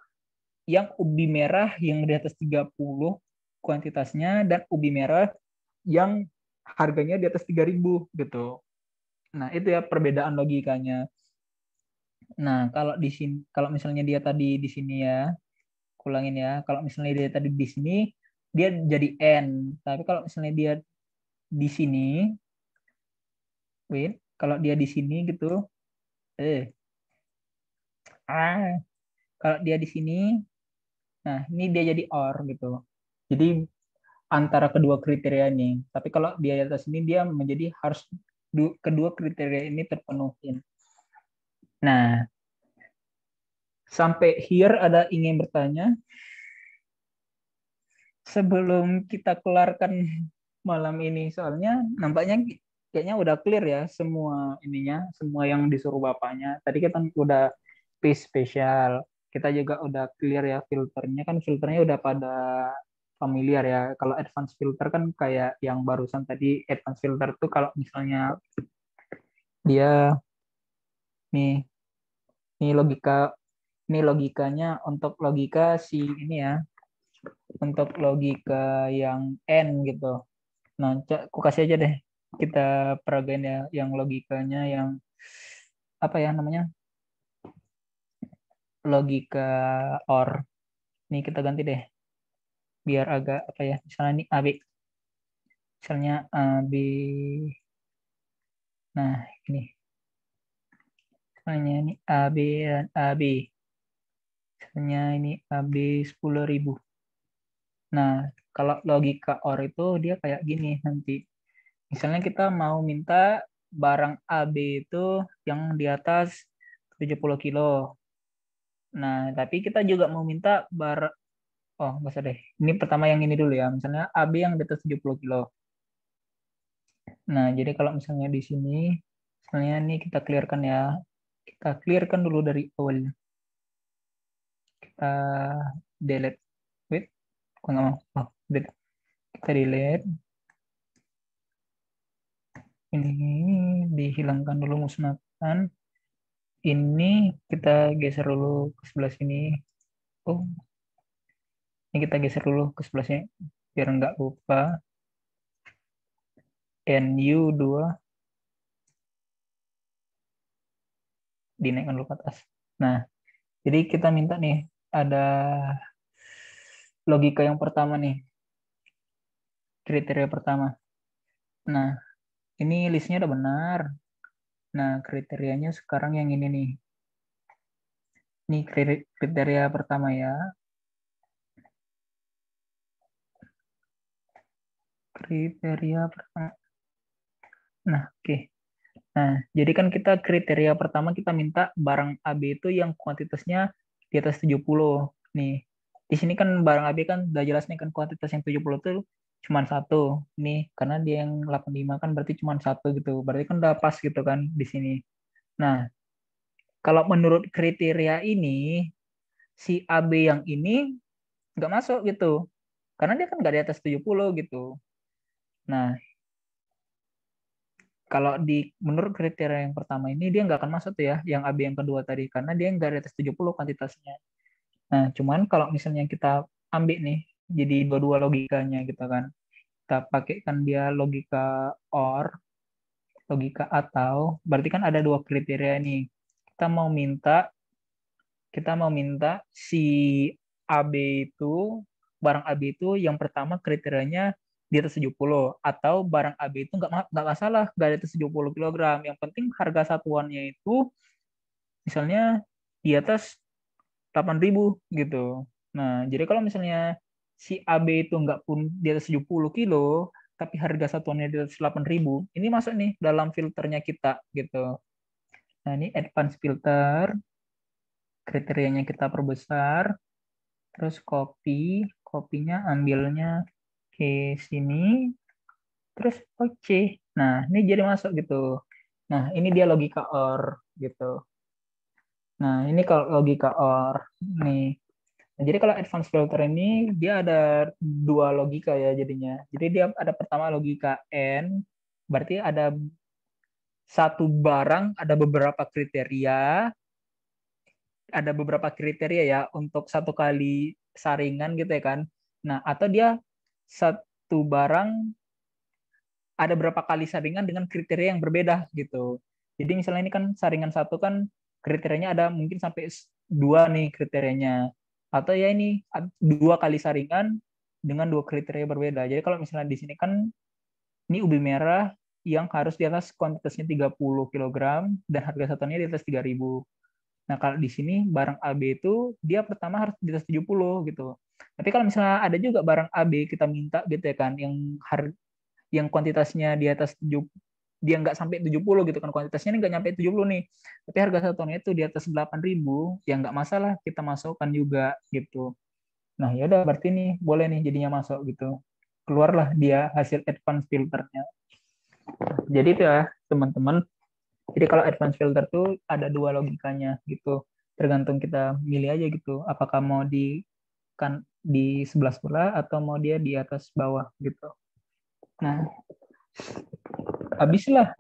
yang ubi merah yang di atas 30 kuantitasnya dan ubi merah yang harganya di atas 3.000 gitu. Nah, itu ya perbedaan logikanya. Nah, kalau misalnya dia tadi di sini ya, ulangin ya. Kalau misalnya dia tadi di sini, dia jadi N. Tapi kalau misalnya dia di sini, wait, kalau dia di sini gitu, eh, ah, kalau dia di sini, nah ini dia jadi OR gitu. Jadi antara kedua kriteria ini. Tapi kalau dia di atas ini, dia menjadi harus kedua kriteria ini terpenuhin. Nah, sampai here ada ingin bertanya? Sebelum kita kelarkan malam ini, soalnya nampaknya kayaknya udah clear ya semua ininya, semua yang disuruh bapaknya. Tadi kita udah piece spesial, kita juga udah clear ya filternya, kan filternya udah pada familiar ya. Kalau advance filter kan kayak yang barusan tadi, advance filter tuh kalau misalnya dia nih, nih logika, ini logikanya untuk logika si ini ya, untuk logika yang N gitu. Nah, aku kasih aja deh. Kita peragain ya yang logikanya yang apa ya namanya? Logika OR. Ini kita ganti deh. Biar agak apa ya? Misalnya ini AB. Misalnya AB. Nah, ini. Misalnya ini AB dan AB. Misalnya ini AB 10.000. Nah, kalau logika OR itu dia kayak gini nanti. Misalnya kita mau minta barang AB itu yang di atas 70 kilo. Nah, tapi kita juga mau minta oh, nggak usah deh. Ini pertama yang ini dulu ya. Misalnya AB yang di atas 70 kilo. Nah, jadi kalau misalnya di sini, misalnya ini kita clearkan ya. Kita clearkan dulu dari awal. Kita delete. Wait, aku nggak mau. Oh, delete. Kita delete. Ini dihilangkan dulu, musnahkan. Ini kita geser dulu ke sebelah sini. Oh, ini kita geser dulu ke sebelah sini. Biar nggak lupa. NU2 dinaikkan dulu ke atas. Nah, jadi kita minta nih ada logika yang pertama nih, kriteria pertama. Nah, ini listnya udah benar. Nah, kriterianya sekarang yang ini nih. Ini kriteria pertama ya. Kriteria pertama. Nah, oke. Nah, jadi kan kita kriteria pertama kita minta barang AB itu yang kuantitasnya di atas 70. Nih, di sini kan barang AB kan udah jelas nih kan kuantitas yang 70 itu cuma satu. Nih, karena dia yang 85 kan berarti cuma satu gitu. Berarti kan udah pas gitu kan di sini. Nah, kalau menurut kriteria ini, si AB yang ini nggak masuk gitu. Karena dia kan nggak di atas 70 gitu. Nah, kalau menurut kriteria yang pertama ini dia nggak akan masuk tuh ya, yang AB yang kedua tadi, karena dia nggak di atas 70 kuantitasnya. Nah, cuman kalau misalnya kita ambil nih, jadi dua-dua logikanya gitu kan, kita pakaikan dia logika OR, logika atau, berarti kan ada dua kriteria nih. Kita mau minta, si AB itu, barang AB itu yang pertama kriterianya di atas 70, atau barang AB itu nggak masalah, nggak di atas 70 kg. Yang penting harga satuannya itu misalnya di atas 8.000 gitu. Nah, jadi kalau misalnya si AB itu nggak pun di atas 70 kilo, tapi harga satuannya di atas 8.000, ini masuk nih dalam filternya kita gitu. Nah, ini advance filter, kriterianya kita perbesar, terus kopinya ambilnya ke sini, terus oke. Nah, ini jadi masuk gitu. Nah, ini dia logika OR gitu. Nah, ini kalau logika OR nih. Nah, jadi kalau advanced filter ini dia ada dua logika ya jadinya. Jadi dia ada pertama logika N, berarti ada satu barang ada beberapa kriteria ya untuk satu kali saringan gitu ya kan. Nah, atau dia satu barang ada berapa kali saringan dengan kriteria yang berbeda gitu. Jadi misalnya ini kan saringan satu kan kriterianya ada mungkin sampai dua nih kriterianya. Atau ya ini dua kali saringan dengan dua kriteria berbeda. Jadi kalau misalnya di sini kan ini ubi merah yang harus di atas kuantitasnya 30 kg dan harga satuannya di atas 3.000. Nah, kalau di sini barang AB itu dia pertama harus di atas 70 gitu. Tapi kalau misalnya ada juga barang AB kita minta gitu ya kan yang kuantitasnya di atas 7, dia nggak sampai 70 gitu kan, kuantitasnya ini nggak nyampe 70 nih, tapi harga satuannya itu di atas 8.000, ya nggak masalah kita masukkan juga gitu. Nah ya udah, berarti nih boleh nih jadinya masuk gitu, keluarlah dia hasil advance filternya. Jadi itu ya teman-teman, jadi kalau advance filter tuh ada dua logikanya gitu, tergantung kita milih aja gitu, apakah mau di sebelah atau mau dia di atas bawah gitu. Nah, habislah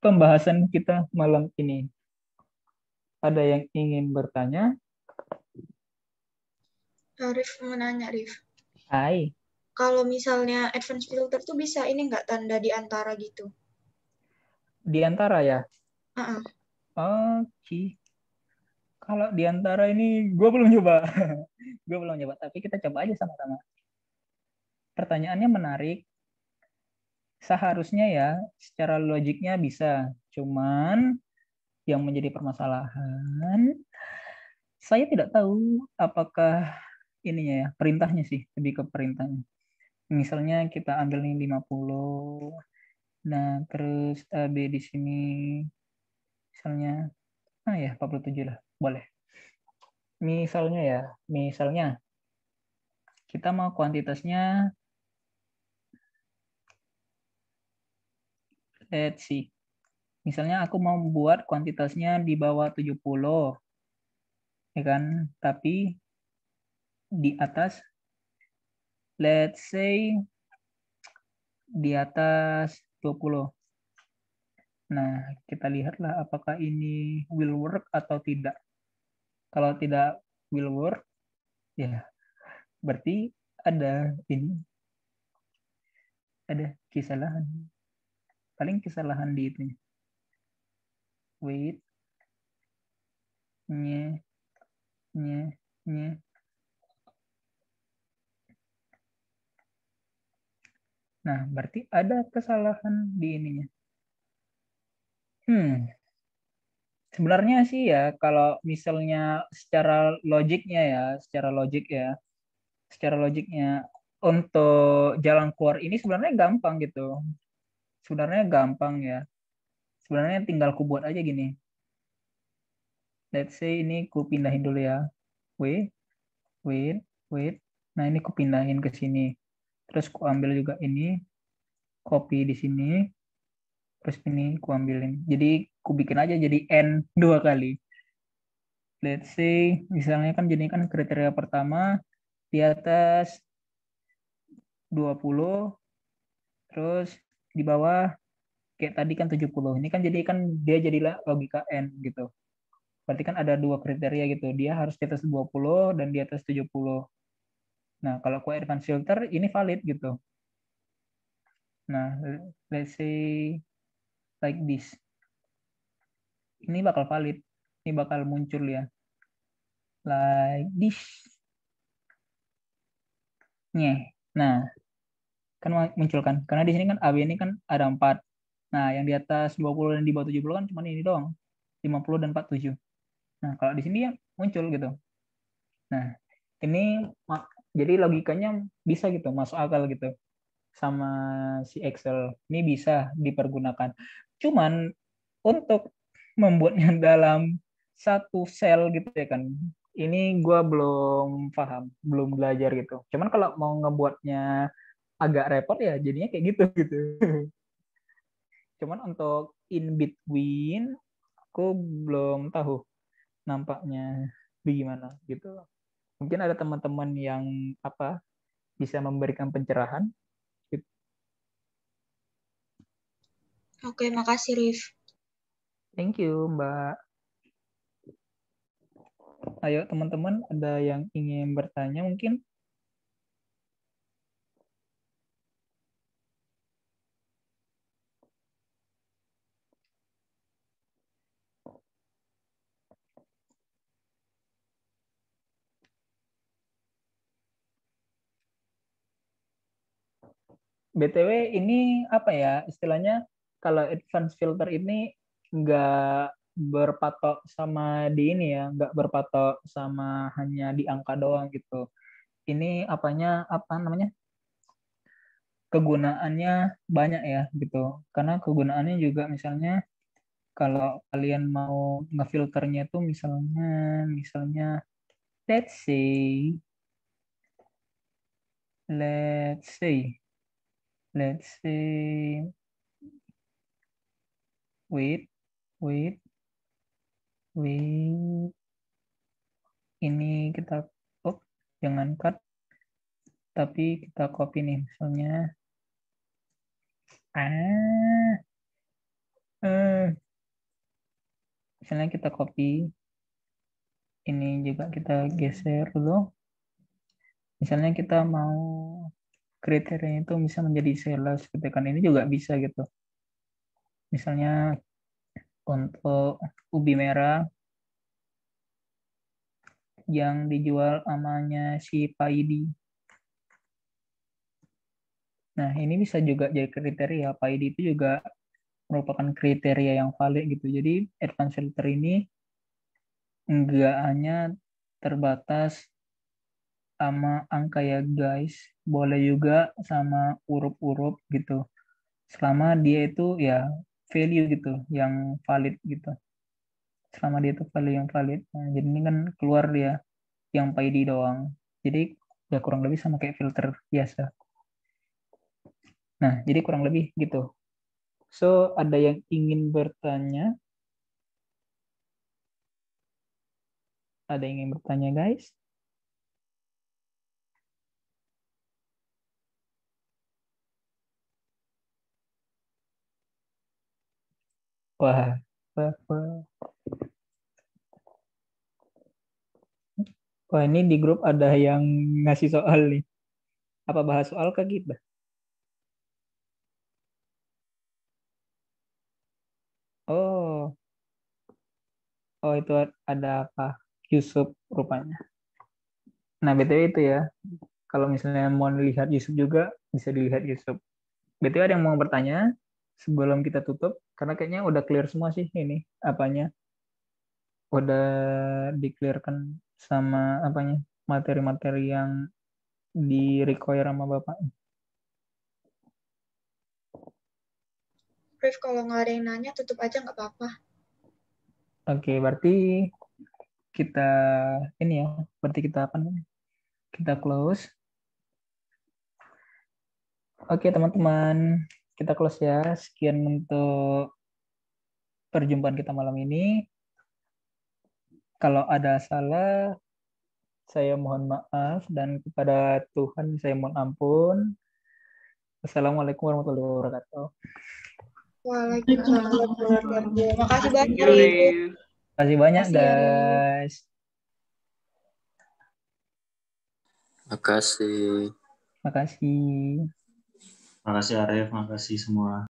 pembahasan kita malam ini. Ada yang ingin bertanya? Rif mau nanya, Rif. Hai. Kalau misalnya advance filter tuh bisa ini nggak tanda di antara gitu? Di antara ya? Uh-uh. Oke. Kalau di antara ini gue belum coba. Gue belum coba, tapi kita coba aja sama-sama. Pertanyaannya menarik. Seharusnya ya, secara logiknya bisa. Cuman yang menjadi permasalahan, saya tidak tahu apakah ininya ya, perintahnya sih, lebih ke perintahnya. Misalnya kita ambil nih 50. Nah, terus AB di sini misalnya ya 47 lah, boleh. Misalnya kita mau kuantitasnya, let's see. Misalnya aku mau buat kuantitasnya di bawah 70, ya kan? Tapi di atas, let's say di atas 20. Nah, kita lihatlah apakah ini will work atau tidak. Kalau tidak will work, ya berarti ada kesalahan. Paling kesalahan di itu. Wait. Nye. Nah, berarti ada kesalahan di ininya. Sebenarnya sih ya, kalau misalnya secara logiknya untuk jalan keluar ini sebenarnya gampang gitu. Sebenarnya gampang ya. Sebenarnya tinggal ku buat aja gini. Let's say ini ku pindahin dulu ya. Wait, wait, wait. Nah, ini ku pindahin ke sini. Terus ku ambil juga ini, copy di sini. Terus ini ku ambilin. Jadi ku bikin aja jadi N 2 kali. Let's say misalnya kan jadi kan kriteria pertama di atas 20, terus di bawah kayak tadi kan 70. Ini kan jadi kan dia jadilah logika N gitu. Berarti kan ada dua kriteria gitu. Dia harus di atas 20 dan di atas 70. Nah, kalau aku advance filter ini valid gitu. Nah, let's say like this. Ini bakal valid. Ini bakal muncul ya. Like this. Nah, kan muncul kan. Karena di sini kan AB ini kan ada 4. Nah, yang di atas 20 dan di bawah 70 kan cuma ini doang. 50 dan 47. Nah, kalau di sini ya muncul gitu. Nah, ini jadi logikanya bisa gitu, masuk akal gitu. Sama si Excel. Ini bisa dipergunakan. Cuman untuk membuatnya dalam satu sel gitu ya kan. Ini gue belum paham, belum belajar gitu. Cuman kalau mau ngebuatnya agak repot ya jadinya kayak gitu gitu. Cuman untuk in between aku belum tahu nampaknya bagaimana gitu. Mungkin ada teman-teman yang apa bisa memberikan pencerahan. Oke, makasih Rif. Thank you, Mbak. Ayo teman-teman, ada yang ingin bertanya mungkin? BTW ini apa ya istilahnya kalau advanced filter ini nggak berpatok sama di ini ya, nggak berpatok sama hanya di angka doang gitu. Ini apanya apa namanya kegunaannya banyak ya gitu. Karena kegunaannya juga misalnya kalau kalian mau ngefilternya tuh misalnya let's say let's say let's say wait wait wait ini kita oh jangan cut tapi kita copy nih misalnya ah eh, misalnya kita copy ini juga kita geser dulu misalnya kita mau kriteria itu bisa menjadi sales gitu kan ini juga bisa gitu misalnya untuk ubi merah yang dijual amanya si Paidi. Nah, ini bisa juga jadi kriteria. Paidi itu juga merupakan kriteria yang valid gitu. Jadi, advanced filter ini enggak hanya terbatas sama angka ya guys, boleh juga sama huruf-huruf gitu. Selama dia itu ya value gitu, yang valid gitu. Selama dia itu value yang valid. Nah, jadi ini kan keluar dia yang PID doang. Jadi ya kurang lebih sama kayak filter biasa. Nah, jadi kurang lebih gitu. So, ada yang ingin bertanya? Ada yang ingin bertanya, guys? Wah, wah, wah. Wah, ini di grup ada yang ngasih soal nih. Apa bahas soal ke kita? Oh, oh itu ada apa? Yusuf rupanya. Nah, BTW itu ya. Kalau misalnya mau lihat Yusuf juga, bisa dilihat Yusuf. BTW ada yang mau bertanya sebelum kita tutup? Karena kayaknya udah clear semua sih ini apanya. Udah di-clearkan sama apanya materi-materi yang di require sama Bapak. Rif, kalau nggak ada yang nanya, tutup aja nggak apa-apa. Oke, berarti kita ini ya, berarti kita apa namanya? Kita close. Oke, teman-teman, kita close ya. Sekian untuk perjumpaan kita malam ini. Kalau ada salah, saya mohon maaf dan kepada Tuhan saya mohon ampun. Assalamualaikum warahmatullahi wabarakatuh. Waalaikumsalam warahmatullahi wabarakatuh. Makasih Thank banyak you, Arif. Rif. Makasih banyak Makasih ya, Rif. guys. Makasih. Makasih. Makasih Arif, makasih semua.